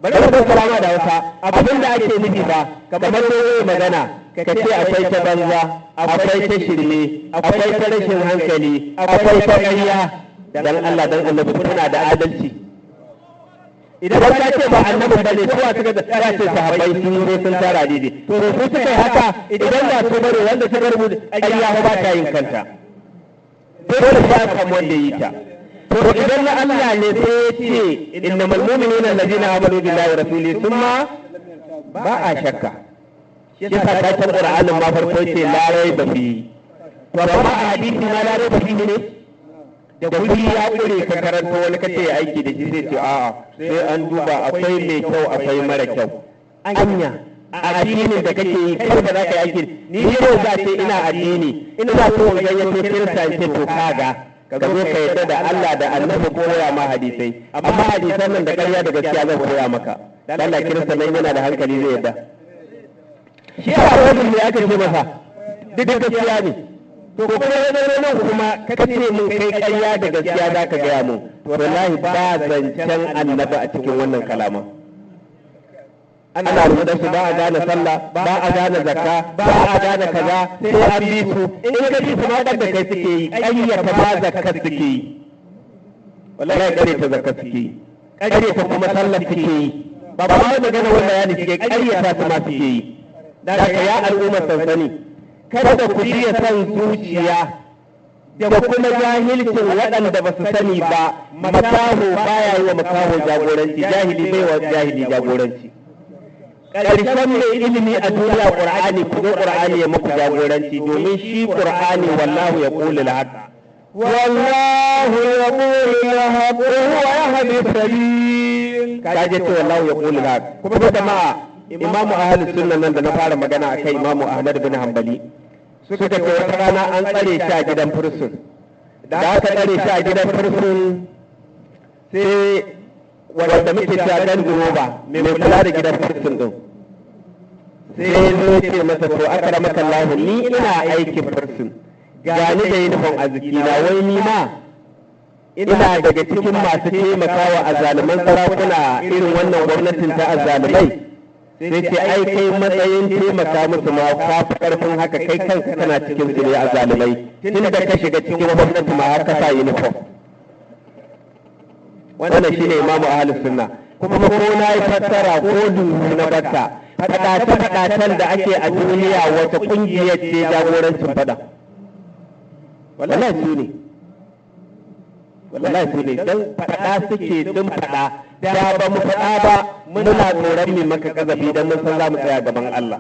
Bari mu kalama da wata abin da ake nufi ba kamar sai magana ka ce akwai ta banza, akwai ta shirme, akwai ta rashin hankali, akwai ta ƙarya. Dan Allah dan annabi kuna da adalci. Idan ka ce ba annabi ba ne kowa suka da ya ce sahabbai sun zo sun tara daidai to su suka yi haka idan da su bare wanda suka rubuta ƙarya ba ta yin kanta dole sai a samu wanda yi ta. To idan na Allah ne sai ya ce innamal mu'minuna alladhina amanu billahi wa rasulihi thumma ba a shakka. Shi yasa taken Qur'anin ma farko ce la raiba fi. To amma a hadisi ma la raiba fi ne da kudi ya kure ka karanta wani kace aiki da shi zai ce a'a sai an duba akwai mai kyau akwai mara kyau. Anya a addinin da kake yi kai ba za ka yi aiki ni yau za ce ina addini ina so in gayyato kirista ce to kaga ka zo ka yarda da Allah da annabi koya ma hadisai amma hadisan nan da ƙarya da gaskiya zan koya maka dan Allah kirista nan yana da hankali zai yarda. Shi a wajen ne aka ce masa duk gaskiya ne to kuma nan kuma ka ce mun kai ƙarya da gaskiya za ka gaya mu to wallahi ba zancen annabi a cikin wannan kalama. Ana rubuta su ba a gane sallah ba a gane zakka ba a gane kaza sai an bi su in ka bi su ma da kai suke yi ƙaryata ba zakka suke yi wallahi ƙaryata zakka suke yi ƙaryata kuma sallah suke yi ba ba mai magana wannan yani suke ƙaryata su ma suke yi. Da ka ya al'umma sansani kada ku biya san zuciya da kuma jahilcin waɗanda ba su sani ba. Makaho baya yi wa makaho jagoranci, jahili bai wa jahili jagoranci. Ƙarshen mai ilimi a duniya Qur'ani ku zo Qur'ani ya muku jagoranci domin shi Qur'ani wallahu ya qulu al-haq wallahu ya qulu al-haq wa huwa yahdi sabil. Kaje ce wallahu ya qulu al-haq kuma jama'a imamu ahlus sunna nan da na fara magana akai imamu Ahmad bin Hanbali suka ce wata rana an tsare shi a gidan fursun da aka tsare shi a gidan fursun sai wanda muke cewa dan guroba mai kula da gidan fursun din sai zo ce masa to akramaka Allah ni ina aikin fursun gani da uniform a jikina wai ni ma ina daga cikin masu taimakawa azzaluman sarakuna irin wannan gwamnatin ta azzalumai sai ce ai kai matsayin taimaka musu ma ka fi karfin haka kai kanka kana cikin su ne azzalumai tun da ka shiga cikin gwamnati ma har ka sa uniform. Wannan shine imamu ahlus sunna kuma ko na yi fassara ko duhu na batta fadace-fadacen da ake a duniya wata kungiyar ce jagorancin fada wallahi su ne don fada suke sun fada da ba mu fada ba muna tsoron mai maka kazafi don mun san za mu tsaya gaban Allah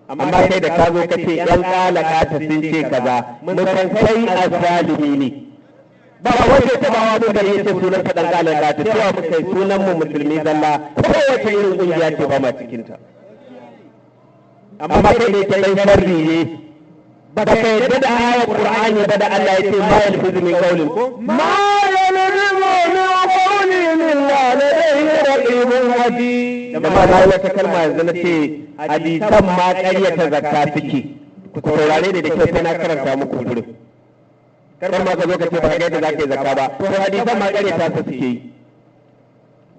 amma kai da ka zo ka ce yan kalaka ta sun ce kaza mun san kai azzalimi ne ba wanda ta bawa mu da yace sunan ka dan kalaka ta cewa mu kai sunan mu musulmi zalla kowace irin kungiya ce ba ma cikin ta amma kai da kai sharri ne ba ka yadda da ayar Qur'ani ba da Allah ya ce ma yalfizu min qawlin ko ma yalfizu min qawlin illa ladayhi raqibun atid. Da ma na wata kalma yanzu na ce hadisan ma ƙaryata zakka suke ku saurare da kyau sai na karanta muku gurin kar ma ka zo ka ce ba ga yadda za ka yi zakka ba to hadisan ma ƙaryata su suke yi.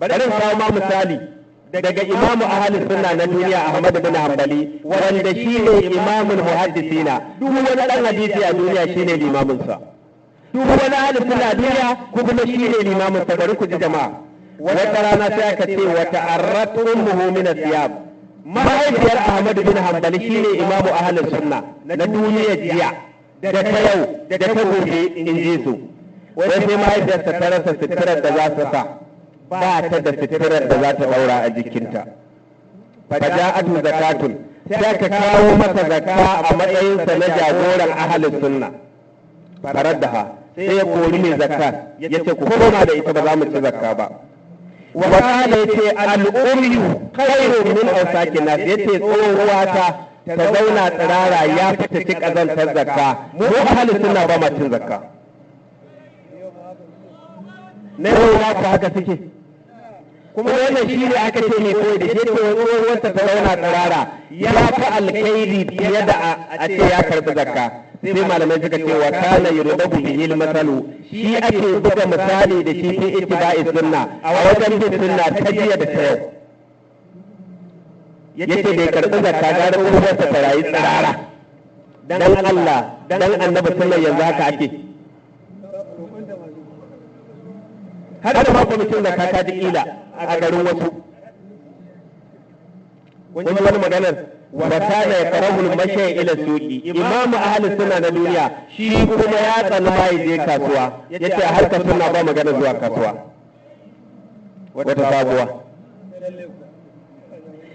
Bari in kawo ma misali daga imamu ahlus sunna na duniya Ahmad bin Hanbali wanda shine imamul muhaddisina duk wani dan hadisi a duniya shine limamin sa duk wani ahlus sunna a duniya kuma shine limamin sa. Bari ku ji jama'a wata rana sai aka ce wata arrat ummuhu min athiyab mahaifiyar Ahmad bin Hanbali shine imamu ahlus sunna na duniya jiya da ta yau da ta gobe in ji su wai sai mahaifiyarsa ta rasa sitirar da za su sa ba ta da fitirar da za ta daura a jikinta. Faja'atu zakatun sai ka kawo masa zakka a matsayinsa na jagoran ahlus sunna. Faraddaha sai ya kori mai zakka yace ku koma da ita ba za mu ci zakka ba. wa kana yace al-umyu khairun min awsakin nas yace tsohuwa ta zauna tsirara ya fita ci kazantar zakka mu ahli sunna ba ma cin zakka ne ruwa ta haka suke kuma wannan shi ne aka ce mai koyi da shi ce tsohuwar ta zauna tsirara ya fi alkhairi fiye da a ce ya karbi zakka sai malamai suka ce wa kana yurdabu bihi al-masalu shi ake buga misali da shi fi ittiba'i sunna a wajen bin sunna ta jiya da ta yau yace bai karbi zakka ga rubuwar ta rayi tsirara dan Allah dan annabi sunna yanzu haka ake har da ma kwamitin zakka ta ji kila a garin wasu wani maganar wa kana yaqrabu al-mashay ila suqi imamu ahli sunna na duniya shi kuma ya tsani mai je kasuwa yace har ka sunna ba magana zuwa kasuwa wata sabuwa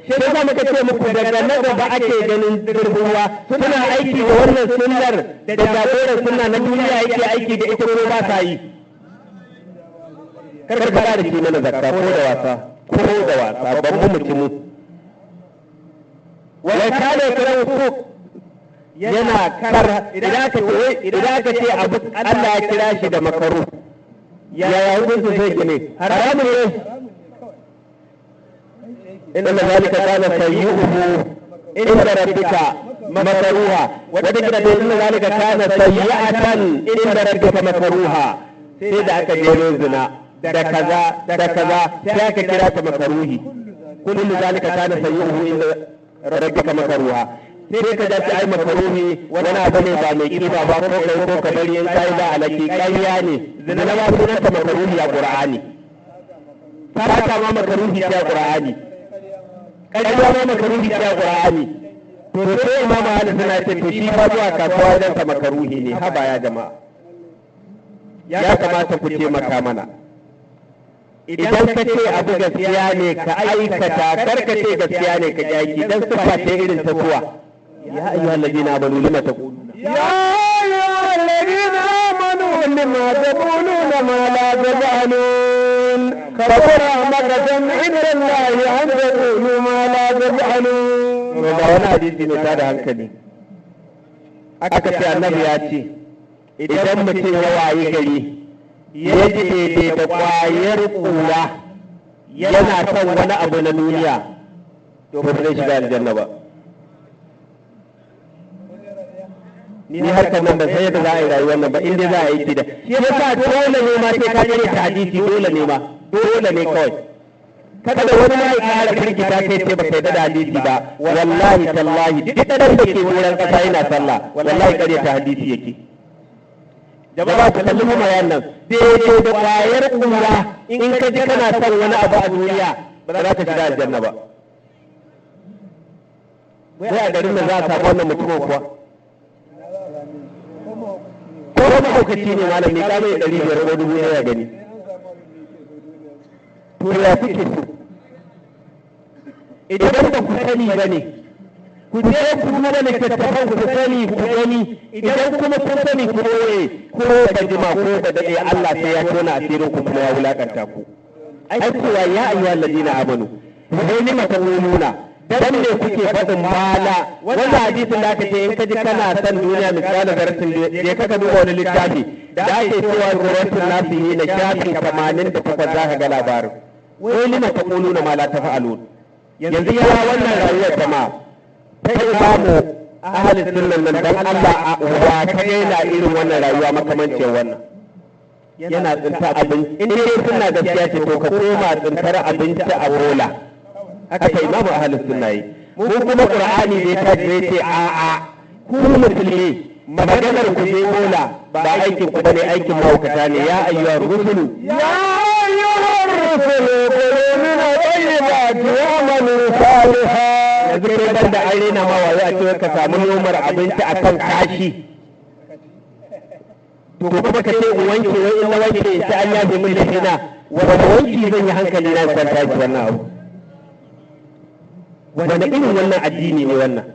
sai da muka ce muku daga nan ba ake ganin dirbuwa suna aiki da wannan sunnar da jagoran sunna na duniya yake aiki da ita ko ba sa yi kar ka da shi mana zakka ko da wasa babban mutumin wai kada kiran su yana kar idan ka ce abu Allah ya kira shi da makaru yaya hukunci zai gine haramun ne inna zalika kana sayyuhu inda rabbika makaruha wata kira da inna zalika kana sayyi'atan inda rabbika makaruha sai da aka jero zina da kaza sai aka kira ta makaruhi kullu zalika kana sayyuhu inda rabbika makaruha sai ka dace ai makaruhi wani abu ne ba mai kiba ba ko kai ko ka bari in kai ba alaki ƙarya ne zina ba sunan ta makaruhi a qur'ani ta ma makaruhi a qur'ani ƙarya ma makaruhi a qur'ani to sai imamu ahli sunna ce to shi ba zuwa kasuwa dan ta makaruhi ne haba ya jama'a ya kamata ku taimaka mana idan ka ce abu gaskiya ne ka aikata kar ka ce gaskiya ne ka kyaki dan sifa ce irin ta kuwa ya ayyuhal ladina amanu lima taquluna ya ayyuhal ladina amanu lima taquluna ma la taf'alun kabura maqatan inda Allah an taqulu ma la taf'alun ba wani hadisi ne ta da hankali aka ce annabi ya ce idan mutum ya wayi gari ya ji da kwayar kura yana son wani abu na duniya to ba zai shiga aljanna ba ni harkar nan ba sai yadda za a yi rayuwar nan ba inda za a yi da shi yasa dole ne ma sai ka je ta hadisi dole ne ma dole ne kawai kada wani ma ya kara firgita kai ce baka yarda da hadisi ba wallahi tallahi duk dan da ke wurin kasa yana sallah wallahi kare ta hadisi yake jama'a ku kalli mayan nan daidai da kwayar kura in ka ji kana son wani abu a duniya ba za ka shiga aljanna ba wai a garin nan za a samu wannan mutumin kuwa ko mahaukaci ne malam ne kamar 500 ko 1000 ya gani to ya kuke so idan ba ku sani ba ne ku je ku nuna littattafan ku sani ku gani idan kuma kun sani ku koye ko da jima ko da dade Allah sai ya tona asirin ku kuma ya wulakanta ku ai cewa ya ayyuhal ladina amanu sai ni matanuna dan ne kuke faɗin mala wannan hadisin da aka ce in ka ji kana san duniya misalin zaratin je ka duba wani littafi da ake cewa zuratul nasihi na shafin 88 za ka ga labarin wai ni matanuna mala tafa'alun yanzu ya wannan rayuwar jama'a ta imamu ahli sunnan nan dan Allah wa ka yana irin wannan rayuwa makamancin wannan yana tsinta abinci in dai sunna gaskiya ce to ka koma tsintar abinci a bola haka imamu ahli sunna yi mu kuma qur'ani ne ta ce a ku musulmi maganar ku je bola ba aikin ku bane aikin mahaukata ne ya ayyuhar rusulu ya ayyuhar rusulu qulu min tayyibati wa'malu salihan yanzu kai ban da an rena mawa ya ce ka samu nomar abinci a kan kashi to kuma ka ce in wanke wai in na wanke sai an yabe min lahina wanda wanki zan yi hankali na kwanta shi wannan abu wanda irin wannan addini ne wannan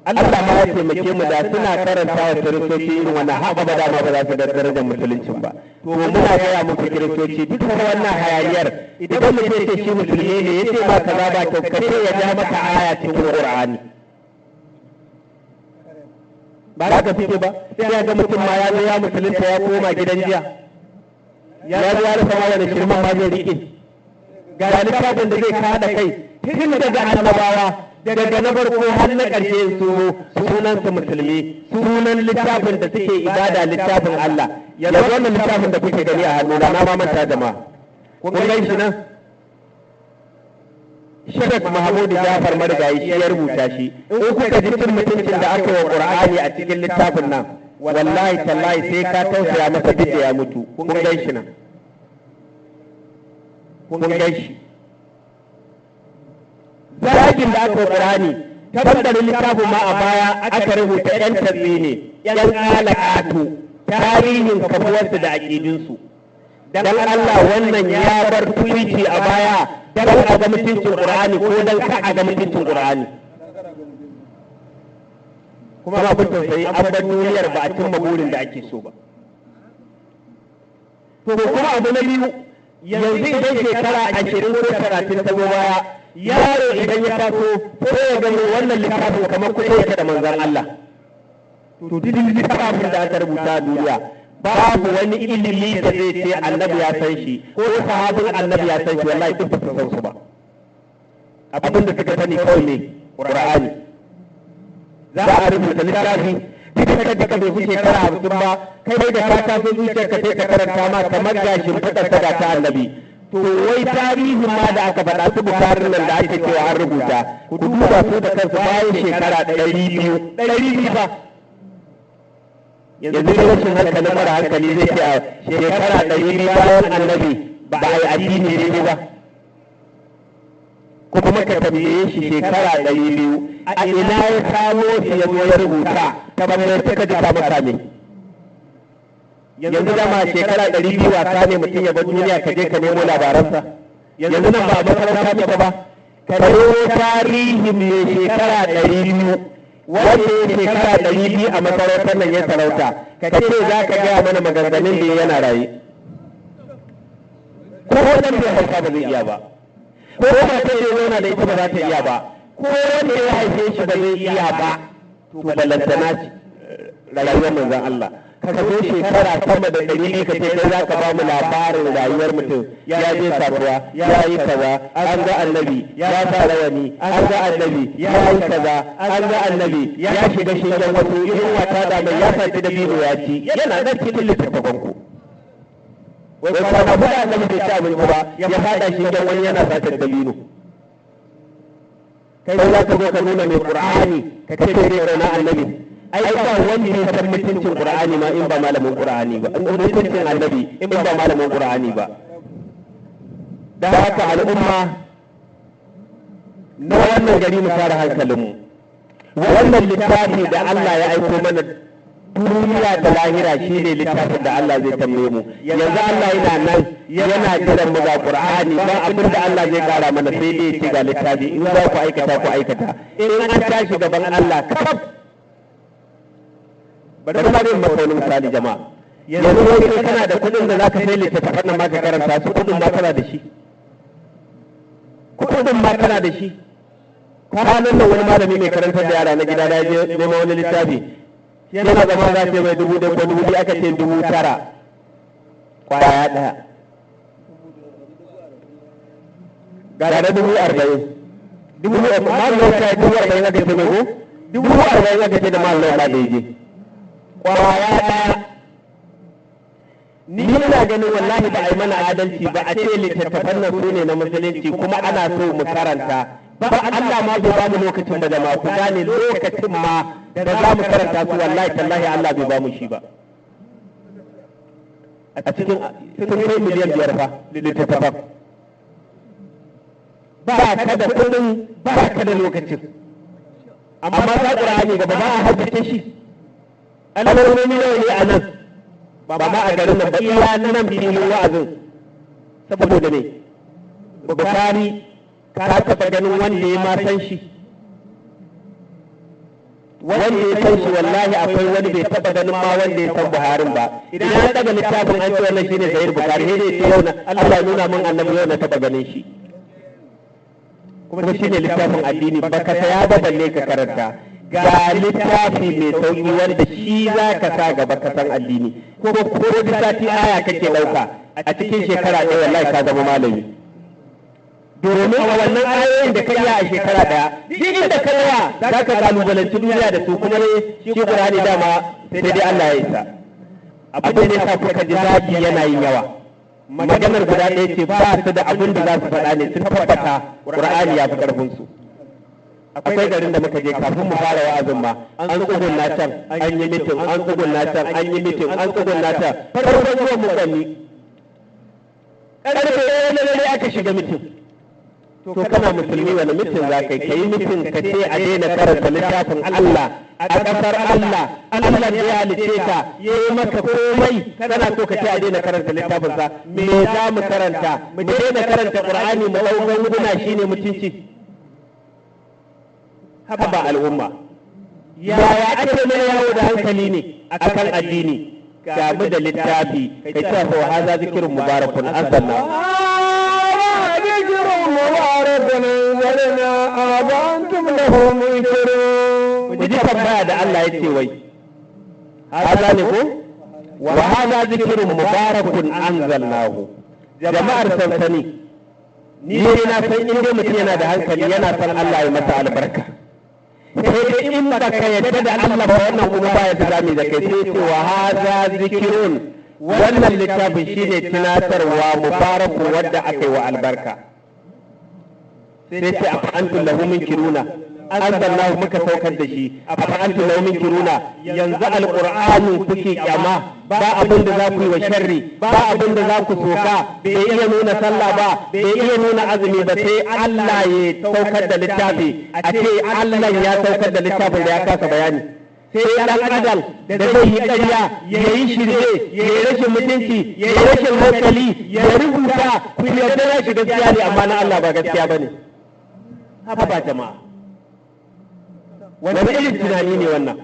Allah ma ya taimake mu da suna karanta wa kiristoci irin wannan haka ba dama ba za su da darajar musuluncin ba. To muna gaya muku kiristoci duk da wannan hayaniyar idan mutum ya ce shi musulmi ne ya ce ma kaza ba kyau ka ce ya ja maka aya cikin Qur'ani. Ba za ka fice ba sai ya ga mutum ma ya zo ya musulunta ya koma gidan jiya. Ya zo ya rasa wani shirman ma zai rike. Ga littafin da zai kada kai tun daga annabawa daga na farko har na ƙarshe su sunansu musulmi sunan littafin da suke ibada littafin Allah yanzu wannan littafin da kuke gani a hannu na ma manta jama'a kun gan shi nan Sheikh Mahmudu Jafar Marigayi shi ya rubuta shi in kuka ji cin mutuncin da aka yi wa Qur'ani a cikin littafin nan wallahi tallahi sai ka tausaya masa duk da ya mutu kun gan shi nan kun gan shi zagin da aka Qur'ani tabbatar littafin ma a baya aka rubuta yan tabbi ne yan alaƙatu tarihin kafuwarsu da aƙidinsu dan Allah wannan ya bar tuwici a baya dan a ga mutuncin Qur'ani ko dan ka a ga mutuncin Qur'ani kuma abin tausayi an bar duniyar ba a cimma burin da ake so ba to kuma abu na biyu yanzu idan shekara 20 ko 30 ta baya yaro idan ya taso sai ya gani wannan littafin kamar kusa yake da manzon Allah to duk littafin da aka rubuta a duniya babu wani ilimi da zai ce annabi ya san shi ko sahabin annabi ya san shi wallahi duk ba su san su ba abin da suka sani kawai ne Qur'ani za a rubuta littafi duka bai fi shekara 50 ba kai da ka taso zuciyarka sai ka karanta ma kamar gashin fadar sada ta annabi to wai tarihin ma da aka faɗa su bukarin nan da ake cewa an rubuta ku duba su da kansu bayan shekara 200 ba yanzu da rashin hankalin mara hankali zai ce a shekara 200 bayan annabi ba a yi addini ne ba ko kuma ka tambaye shi shekara 200 a ina ya samo shi ya zo ya rubuta ta bayan suka ji ta maka ne yanzu dama shekara 200 wasa ne mutum ya bar duniya ka je ka nemo labaransa yanzu nan ba a makaranta muka ba ka nemo tarihi mai shekara 200 wanda ya shekara 200 a masarautar nan ya sarauta ka ce za ka gaya mana maganganun da yana raye ko wannan bai haifa ba zai iya ba ko ba ta yi zauna da ita ba za ta iya ba ko wanda ya haife shi ba zai iya ba to ballantana rayuwar manzon Allah ka zo shekara sama da 100 ka ce kai za ka ba mu labarin rayuwar mutum ya je kasuwa ya yi kaza an ga annabi ya sa rawani an ga annabi ya yi kaza an ga annabi ya shiga shingen wasu irin wata da mai ya saci da biyu ya ci yana nan cikin littattafan ku wai kwana buɗe annabi bai ci abinci ba ya fada shingen wani yana satar da biyu kai za ka zo ka nuna mai Qur'ani ka ce kai rauna annabi ai ba wanda ya san mutuncin Qur'ani ma in ba malamin Qur'ani ba mutuncin annabi in ba malamin Qur'ani ba da haka al'umma na wannan gari mu fara hankalinmu wannan littafi da Allah ya aiko mana duniya da lahira shine littafin da Allah zai tambaye mu yanzu Allah yana nan yana jiran mu ga Qur'ani ba abin da Allah zai kara mana sai dai ya ce ga littafi in za ku aikata ku aikata in an tashi gaban Allah kaf bari ma zai maka wani misali jama'a yanzu wai kai kana da kuɗin da zaka sai littattafan nan ma ka karanta su kuɗin ma kana da shi kuɗin ma kana da shi kwanan nan wani malami mai karantar da yara na gida na je neman wani littafi yana zama za ta mai 1,000 ko 2,000 aka ce 9,000 kwaya ɗaya ga da 40,000 mallam ta yi 40,000 aka ce mai ko 40,000 aka ce da mallam ba da yaje kwaya ɗaya ni ina ganin wallahi ba a yi mana adalci ba a ce littattafan nan su ne na musulunci kuma ana so mu karanta ba Allah ma bai ba mu lokacin ba jama'a ku gane lokacin ma da za mu karanta su wallahi tallahi Allah bai ba mu shi ba a cikin sun kai miliyan 5 fa littattafan ba ka da kuɗin ba ka da lokacin amma ta Qur'ani gaba ba a haddace shi alamomi nawa ne a nan ba ma a garin nan ba iya nan filin wa'azin saboda ne Bukhari ka taɓa ganin wanda ya ma san shi wanda ya san shi wallahi akwai wani bai taba ganin ma wanda ya san Buharin ba idan ya daga littafin an ce wannan shine Sahih Bukhari sai dai yau na Allah ya nuna min annabi yau na taba ganin shi kuma shine littafin addini baka saya ba balle ka karanta ga littafi mai sauki wanda shi za ka sa gaba ka san addini ko da sati aya kake dauka a cikin shekara ɗaya wallahi ka zama malami domin a wannan ayoyin da ka yi a shekara ɗaya duk inda ka yi za ka kalubalanci duniya da su kuma ne shi Qur'ani dama sai dai Allah ya isa abin da ya sa kuka ji zaki yana yin yawa maganar guda ɗaya ce ba su da abin da za su faɗa ne sun tabbata Qur'ani ya fi ƙarfin su akwai garin da muka je kafin mu fara wa'azin ma an tsugunna can an yi mitin an tsugunna can an yi mitin an tsugunna can farkon zuwan mu kwanni ƙarfe lalle aka shiga mitin to kana musulmi wani mitin za ka yi mitin ka ce a daina karanta littafin Allah a ƙasar Allah Allah da ya halice ka ya yi maka komai kana so ka ce a daina karanta littafin sa me za mu karanta mu daina karanta Qur'ani mu ɗaukan guduna shine mutunci haba al'umma yaya ake mai yawo da hankali ne akan addini ga mu da littafi kai ta fa haza zikrun mubarakun anzalna zikrun mubarakun anzalna abantum lahu munkirun ku ji tambaya da Allah yace wai haza ne ko wa haza zikrun mubarakun anzalnahu jama'ar sansani ni na san inda mutum yana da hankali yana san Allah ya masa albarka sai dai in ba ka yadda da Allah ba wannan kuma ba ya zami da kai sai ce wa haza zikirun wannan littafin shine tunatarwa mubarakun wadda aka yi wa albarka sai ce afa antum lahu munkiruna anzalnahu muka saukar da shi afa antum lahu munkiruna yanzu alqur'anin kuke kyama ba abin da za ku yi wa sharri ba abin da za ku soka bai iya nuna sallah ba bai iya nuna azumi ba sai Allah ya saukar da littafi a ce Allah ya saukar da littafin da ya kasa bayani sai dan adam da zai yi ƙarya ya yi shirye ya yi rashin mutunci ya yi rashin hankali ya rubuta ku yarda ya shi gaskiya ne amma na Allah ba gaskiya bane haba jama'a wani irin tunani ne wannan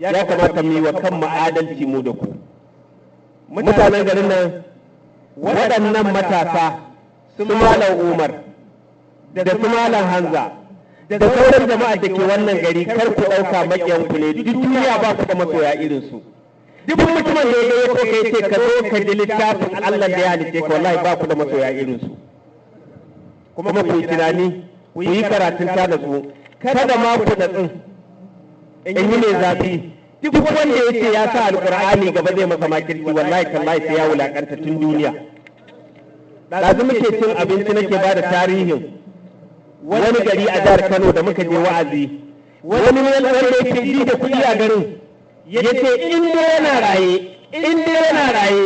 ya kamata mu yi wa kan adalci mu da ku mutanen garin nan waɗannan matasa su malam Umar da su malam Hanza da sauran jama'a da ke wannan gari kar ku ɗauka maƙiyan ku ne duk duniya ba ku da masoya irin su duk mutumin da ya so kai ce ka zo ka ji littafin Allah da ya halice ka wallahi ba ku da masoya irin su kuma ku yi tunani ku yi karatun ta da su kada ma ku da tsin in yi mai zafi duk wanda ya ce ya sa alƙur'ani gaba zai masa makirci wallahi tallahi sai ya wulakanta tun duniya ɗazu muke cin abinci nake ba da tarihin wani gari a jihar Kano da muka je wa'azi wani wanda yake ji da kuɗi a garin ya ce in dai yana raye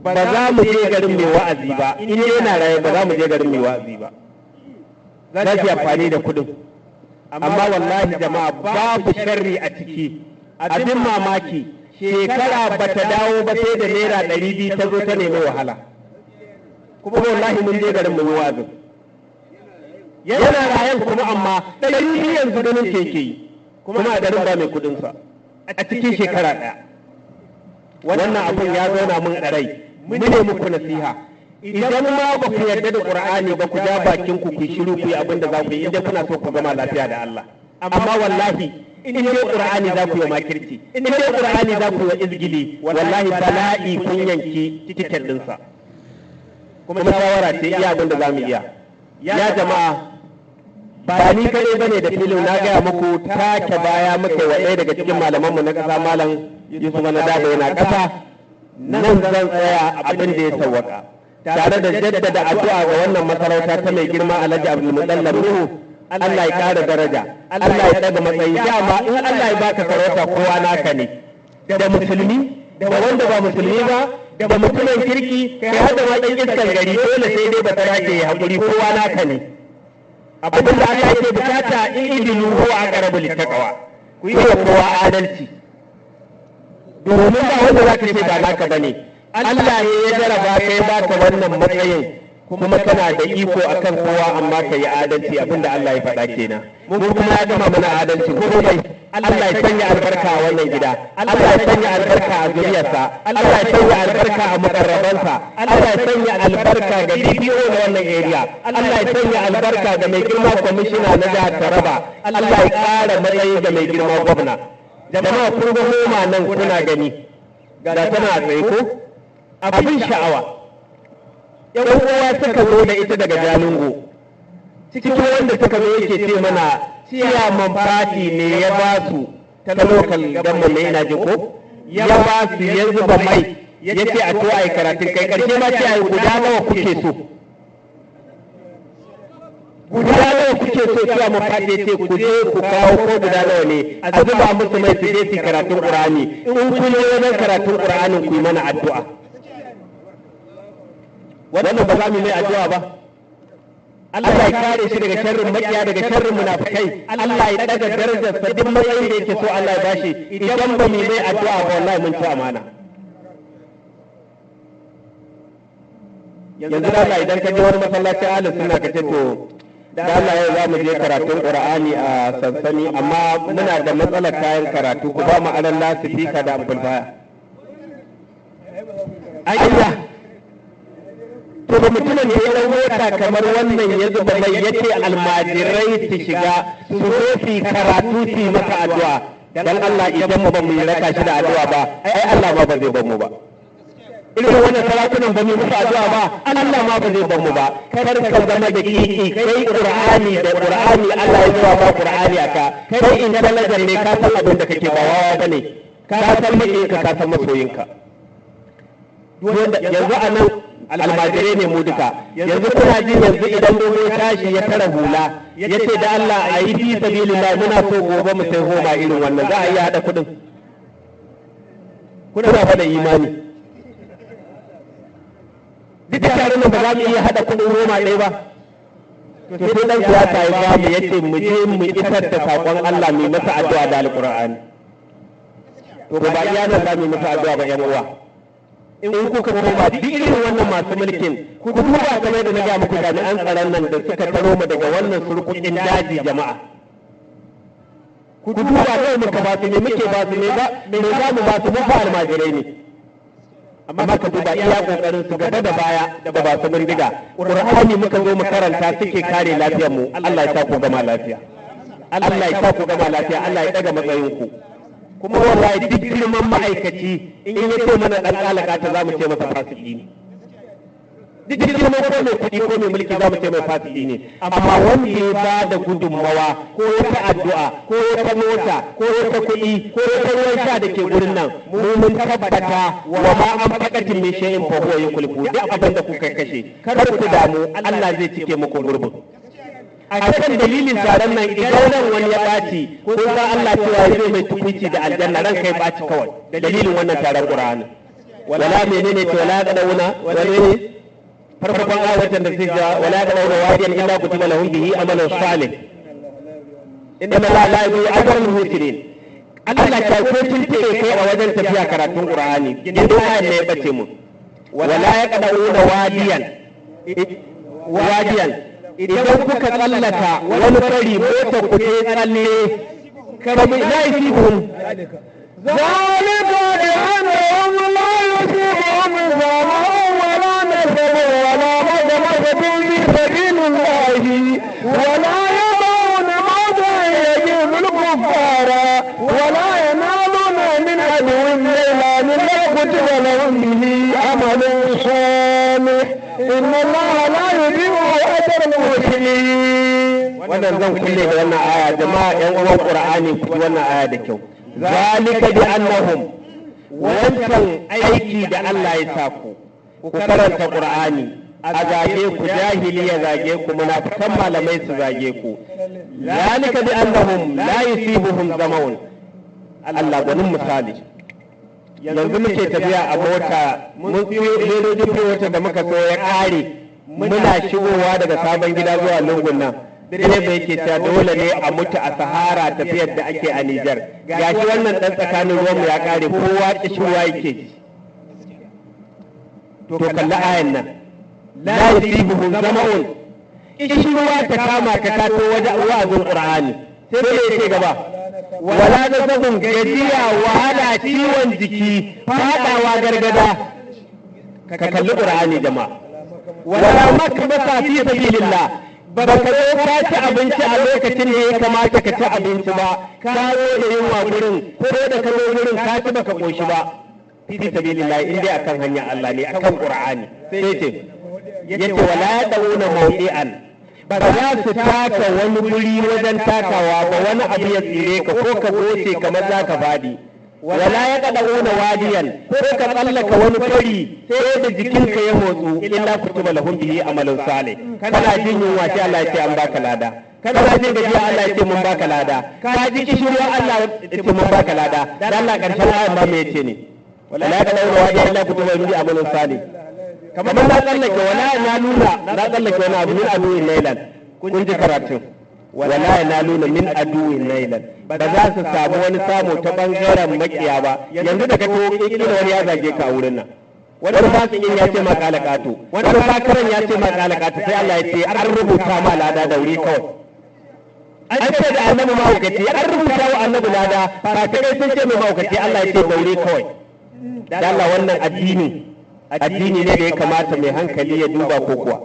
ba za mu je garin mai wa'azi ba in dai yana raye ba za mu je garin mai wa'azi ba za su yi amfani da kuɗin amma wallahi jama'a babu sharri a ciki abin mamaki shekara ba ta dawo ba sai da naira 200 ta zo ta nemi wahala kuma wallahi mun je garin mu wa'azin yana rayan kuma amma 200 yanzu ganin keke yi kuma a garin ba mai kudin sa a cikin shekara ɗaya wannan abun ya zauna mun a rai mu ne muku nasiha idan ma ba ku yarda da Qur'ani ba ku ja bakin ku ku shiru ku yi abin da za ku yi idan kuna so ku gama lafiya da Allah amma wallahi in dai Qur'ani za ku yi makirci in dai Qur'ani za ku yi izgili wallahi bala'i kun yanki tiket din sa kuma shawara ce iya abin da za mu iya ya jama'a ba ni kadai bane da filin na gaya muku take baya muka wa ɗaya daga cikin malaman mu na ƙasa malam Yusuf na Dabo yana ƙasa nan zan tsaya abin da ya sawwaka tare da jaddada addu'a ga wannan masarauta ta mai girma Alhaji Abdul Mutallab Nuhu Allah ya kara daraja Allah ya daga matsayi dama in Allah ya baka sarauta kowa naka ne da musulmi da wanda ba musulmi ba da mutumin kirki kai har da dan iskan gari dole sai dai ba tara ke hakuri kowa naka ne abin da Allah yake bukata in idilu huwa aqrabu littaqwa ku yi wa kowa adalci domin ba wanda zaka ce ba naka bane Allah ne ya jaraba kai baka wannan matsayin kuma kana da iko akan kowa amma ka yi adalci abinda Allah ya faɗa kenan mu kuma ya gama mana adalci komai Allah ya sanya albarka a wannan gida Allah ya sanya albarka a zuriyarsa Allah ya sanya albarka a mukarrabansa Allah ya sanya albarka ga DPO na wannan area Allah ya sanya albarka ga mai girma kwamishina na jihar Taraba Allah ya ƙara matsayi ga mai girma gwamna jama'a kun ga homa nan kuna gani ga tana tsaye ko abin sha'awa yan uwa suka zo da ita daga Jalingo cikin wanda suka zo yake ce mana ciyaman fati ne ya ba su ta lokal gamma ne ina jin ko ya ba su ya zuba mai ya ce a to ai karatun kai karshe ma ce ai guda nawa kuke so guda nawa kuke so ciyaman fati ce ku je ku kawo ko guda nawa ne a zuba musu mai su je su karatun Qur'ani in kun yi wajen karatun Qur'anin ku yi mana addu'a wannan ba za mu yi mai addu'a ba Allah ya kare shi daga sharrin makiya daga sharrin munafikai Allah ya daga darajar sa duk matsayin da yake so Allah ya bashi idan ba mu yi mai addu'a ba wallahi mun ci amana yanzu Allah idan ka je wani masallaci ahlus sunna ka ce to da Allah yau za mu je karatun Qur'ani a sansani amma muna da matsalar kayan karatu ku ba mu alan lasifika da amplifier ayya to ba mutumin da ya mota kamar wannan ya zuba mai yace almajirai su shiga su zo su karatu su maka addu'a dan Allah idan mu ba mu yi raka shi da addu'a ba ai Allah ma ba zai bar mu ba irin wannan sarakunan ba mu musu addu'a ba Allah ma ba zai bar mu ba kar ka zama da kiki kai Qur'ani da Qur'ani Allah ya zuwa ba Qur'ani aka kai in talajar ne ka san abin da kake ba wawa bane ka san maƙiyinka ka san masoyinka yanzu a nan almajirai ne mu duka yanzu kuna ji yanzu idan dogo tashi ya tara hula ya ce da Allah a yi fi sabilillah muna so gobe mu sai homa irin wannan za a iya haɗa kuɗin kuna fa da imani duk taron nan ba za mu iya haɗa kuɗin homa ɗaya ba to sai dan siyasa ya ba mu yace mu je mu isar da sakon Allah mu masa addu'a da alqur'ani to ba iya nan za mu masa addu'a ba yan uwa in kuka koma duk irin wannan masu mulkin ku duba kamar da na ga muku jami'an tsaron nan da suka taro mu daga wannan surkukin daji jama'a ku duba kai muka ba su ne muke ba su ne ba me za mu ba su mu ba almajirai ne amma ka duba iya kokarin su gaba da baya da ba su bindiga Qur'ani muka zo mu karanta suke kare lafiyar mu Allah ya sa ku gama lafiya Allah ya sa ku gama lafiya Allah ya daga matsayin ku kuma wallahi duk girman ma'aikaci in ya ce mana dan kalaka ta zamu ce masa fasiki ne duk girman ko mai kuɗi ko mai mulki zamu ce mai fasiki ne amma wanda ya ba da gudunmawa ko wata addu'a ko wata mota ko wata kuɗi ko wata ruwan sha da ke gurin nan mu mun tabbata wa ma an fakatin min shay'in fa huwa yukhlifu duk abin da kuka kashe kar ku damu Allah zai cike muku gurbin a kan dalilin taron nan idan nan wani ya ɓaci ko ga Allah cewa zai mai tukunci da aljanna ran kai ɓaci kawai dalilin wannan taron Qur'ani wala menene to wala da dauna wala ne farkon ayatan da sai ja wala da dauna wadiyan illa kutiba lahum bihi amalan salih inna la yu'ti ajrul muhsinin Allah ta ko tuntube kai a wajen tafiya karatun Qur'ani idan ayan ne ya bace mu wala ya dauna wadiyan idan kuka tsallaka wani fari mota ku ce tsalle kamar la yusibun zalika bi annahum la yusibun zama'un wa la nasabun wa la madamadatun fi sabilillahi wa la yad'una mawtan yajibu al-kuffara wa la yanaluna min aduwwin laylan illa kutiba lahum bihi amalun salih inna allaha la yudhi'u wannan zan kulle da wannan aya jama'a yan uwan Qur'ani ku wannan aya da kyau zalika bi annahum wancan aiki da Allah ya sa ku karanta Qur'ani a zage ku jahili ya zage ku munafikan malamai su zage ku zalika bi annahum la yusibuhum zama'un Allah gwanin misali yanzu muke tafiya a mota mun fiye wata da muka so ya kare muna shigowa daga sabon gida zuwa lungun nan direba yake cewa dole ne a mutu a sahara tafiyar da ake a Nijar gashi wannan dan tsakanin ruwanmu ya kare kowa kishirwa yake ji to kalli ayan nan la yusibuhu zama'un kishruwa ta kama ka tato wajen wa'azin qur'ani sai me yake gaba wala nasabun gajiya wahala ciwon jiki fadawa gargada ka kalli qur'ani jama'a wala makbasa fi sabilillah ba ka zo ka ci abinci a lokacin da ya kamata ka ci abinci ba ka zo da yunwa gurin ko da ka zo gurin ka ci baka koshi ba fi sabilillah in dai akan hanya Allah ne akan qur'ani sai ce yace wala yaduna mawdi'an ba za su taka wani guri wajen takawa ba wani abu ya tsire ka ko ka goce kamar za ka fadi wala ya kada'una wadiyan ko ka tsallaka wani kwari sai da jikinka ya motsu illa kutiba lahum bihi amalun salih kana jin yunwa sai Allah ya ce an baka lada kana jin gajiya Allah ya ce mun baka lada ka ji kishirwa Allah ya ce mun baka lada dan Allah karshen ayan ba me yace ne wala ya kada'una wadiyan illa kutiba lahum bihi amalun salih kamar na tsallake wala na nuna na tsallake wani abu min aduwin nailan kun ji karatun wala na nuna min aduwin nailan ba za su samu wani samu ta bangaren makiya ba yanzu da ka to kila wani ya zage ka a wurin nan wani fasikin ya ce ma kalakatu wani fakaran ya ce ma kalakatu sai Allah ya ce an rubuta ma lada da wuri kawai an ce da annabi mahaukaci an rubuta wa annabi lada fakarai sun ce mai mahaukaci Allah ya ce da wuri kawai da Allah wannan addini ne da ya kamata mai hankali ya duba ko kuwa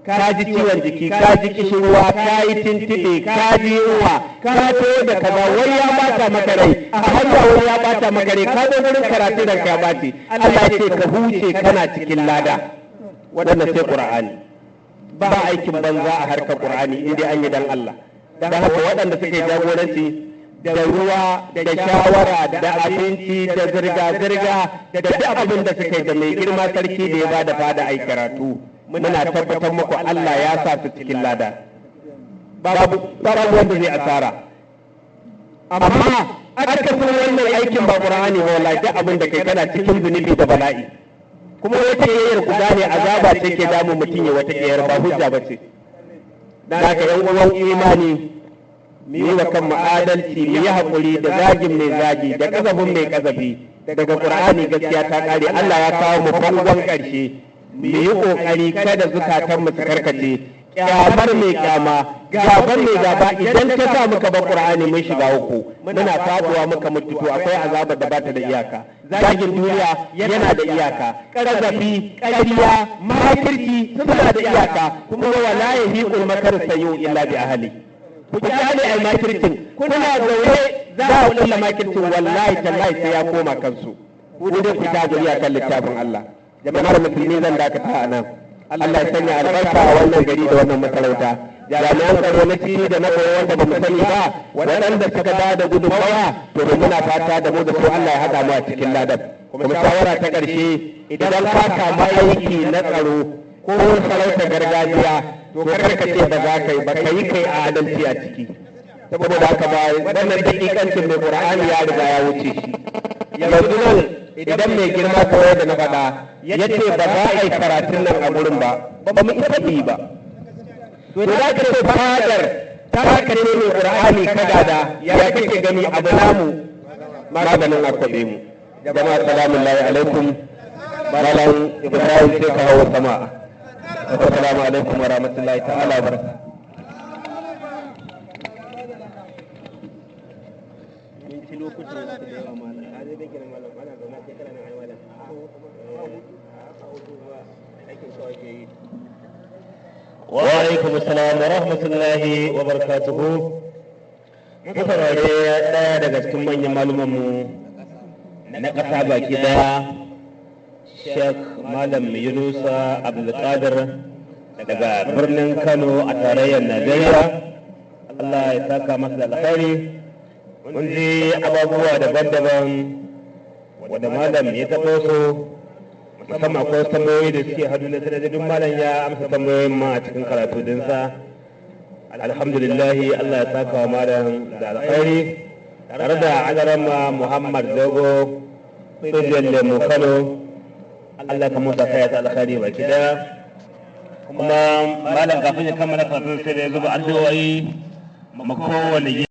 ka ji ciwon jiki ka ji kishirwa ka yi tintiɓe ka ji yunwa ka to da kaza wai ya bata maka rai a hanya wai ya bata maka rai ka zo gurin karatu da ka bace Allah ya ce ka huce kana cikin lada wannan sai Qur'ani ba aikin banza a harkar Qur'ani in dai an yi dan Allah dan haka waɗanda suke jagoranci da ruwa da shawara da abinci da zirga-zirga da duk abin da suka yi da mai girma sarki da ya bada fada ai karatu muna tabbatar muku Allah ya sa su cikin lada babu wanda zai asara amma aka san wannan aikin ba Qur'ani ba wallahi duk abin da kai kana cikin zunubi da bala'i kuma wata yayyar ku gane azaba ce ke damu mutum ya wata yayyar ba hujja bace dan haka yan uwan imani mu yi wa kan adalci mu yi haƙuri da zagin mai zagi da ƙazafin mai ƙazafi daga Qur'ani gaskiya ta ƙare Allah ya kawo mu bangon ƙarshe mu yi ƙoƙari kada zukatan mu su karkace kyamar mai kyama gaban mai gaba idan ta sa muka ba Qur'ani mun shiga uku muna faduwa muka mutu akwai azabar da bata da iyaka zagin duniya yana da iyaka ƙazafi ƙarya makirci suna da iyaka kuma wala yahiqul makar sayyu illa bi ahli ku kyale ai makircin kuna zaune za a kulla makircin wallahi tallahi sai ya koma kansu ku dai ku ta gari kan littafin Allah jama'ar musulmi zan dakata a nan Allah ya sanya albarka a wannan gari da wannan masarauta jami'an tsaro na ciki da na koyo wanda ba mu sani ba waɗanda suka ba da gudunmawa to muna fata da mu da su Allah ya haɗa mu a cikin ladan kuma shawara ta ƙarshe idan ka samu aiki na tsaro ko sarauta gargajiya to karka ce ba za ka yi ba ka yi kai adalci a ciki saboda haka ba wannan dakikancin mai Qur'ani ya riga ya wuce shi yanzu nan idan mai girma kawai da na faɗa ya ce ba za a yi karatun nan a gurin ba ba mu isa yi ba to da ka ce fadar ta ka ce mai Qur'ani ka gada ya kake gani abu namu maganin akwabe mu jama'a salamun alaikum malam Ibrahim sai ka hawo sama assalamu alaikum wa rahmatullahi ta'ala wa barakatuh wa alaikum assalam wa rahmatullahi wa barakatuhu mutarare daya daga cikin manyan malumanmu na ƙasa baki daya Sheikh Malam Yunusa Abdulkadir daga birnin Kano a tarayyar Najeriya Allah ya saka masa da alkhairi mun ji abubuwa daban-daban wanda malam ya taɓo su musamman akwai tambayoyi da suke hadu na sanadin malam ya amsa tambayoyin ma a cikin karatu dinsa alhamdulillah Allah ya saka wa malam da alkhairi tare da alarama Muhammad Dogo Sojiyar Lemu Kano Allah ka musa kai ta alkhairi baki daya kuma malam kafin ya kammala karatu sai da ya zuba addu'o'i ma kowane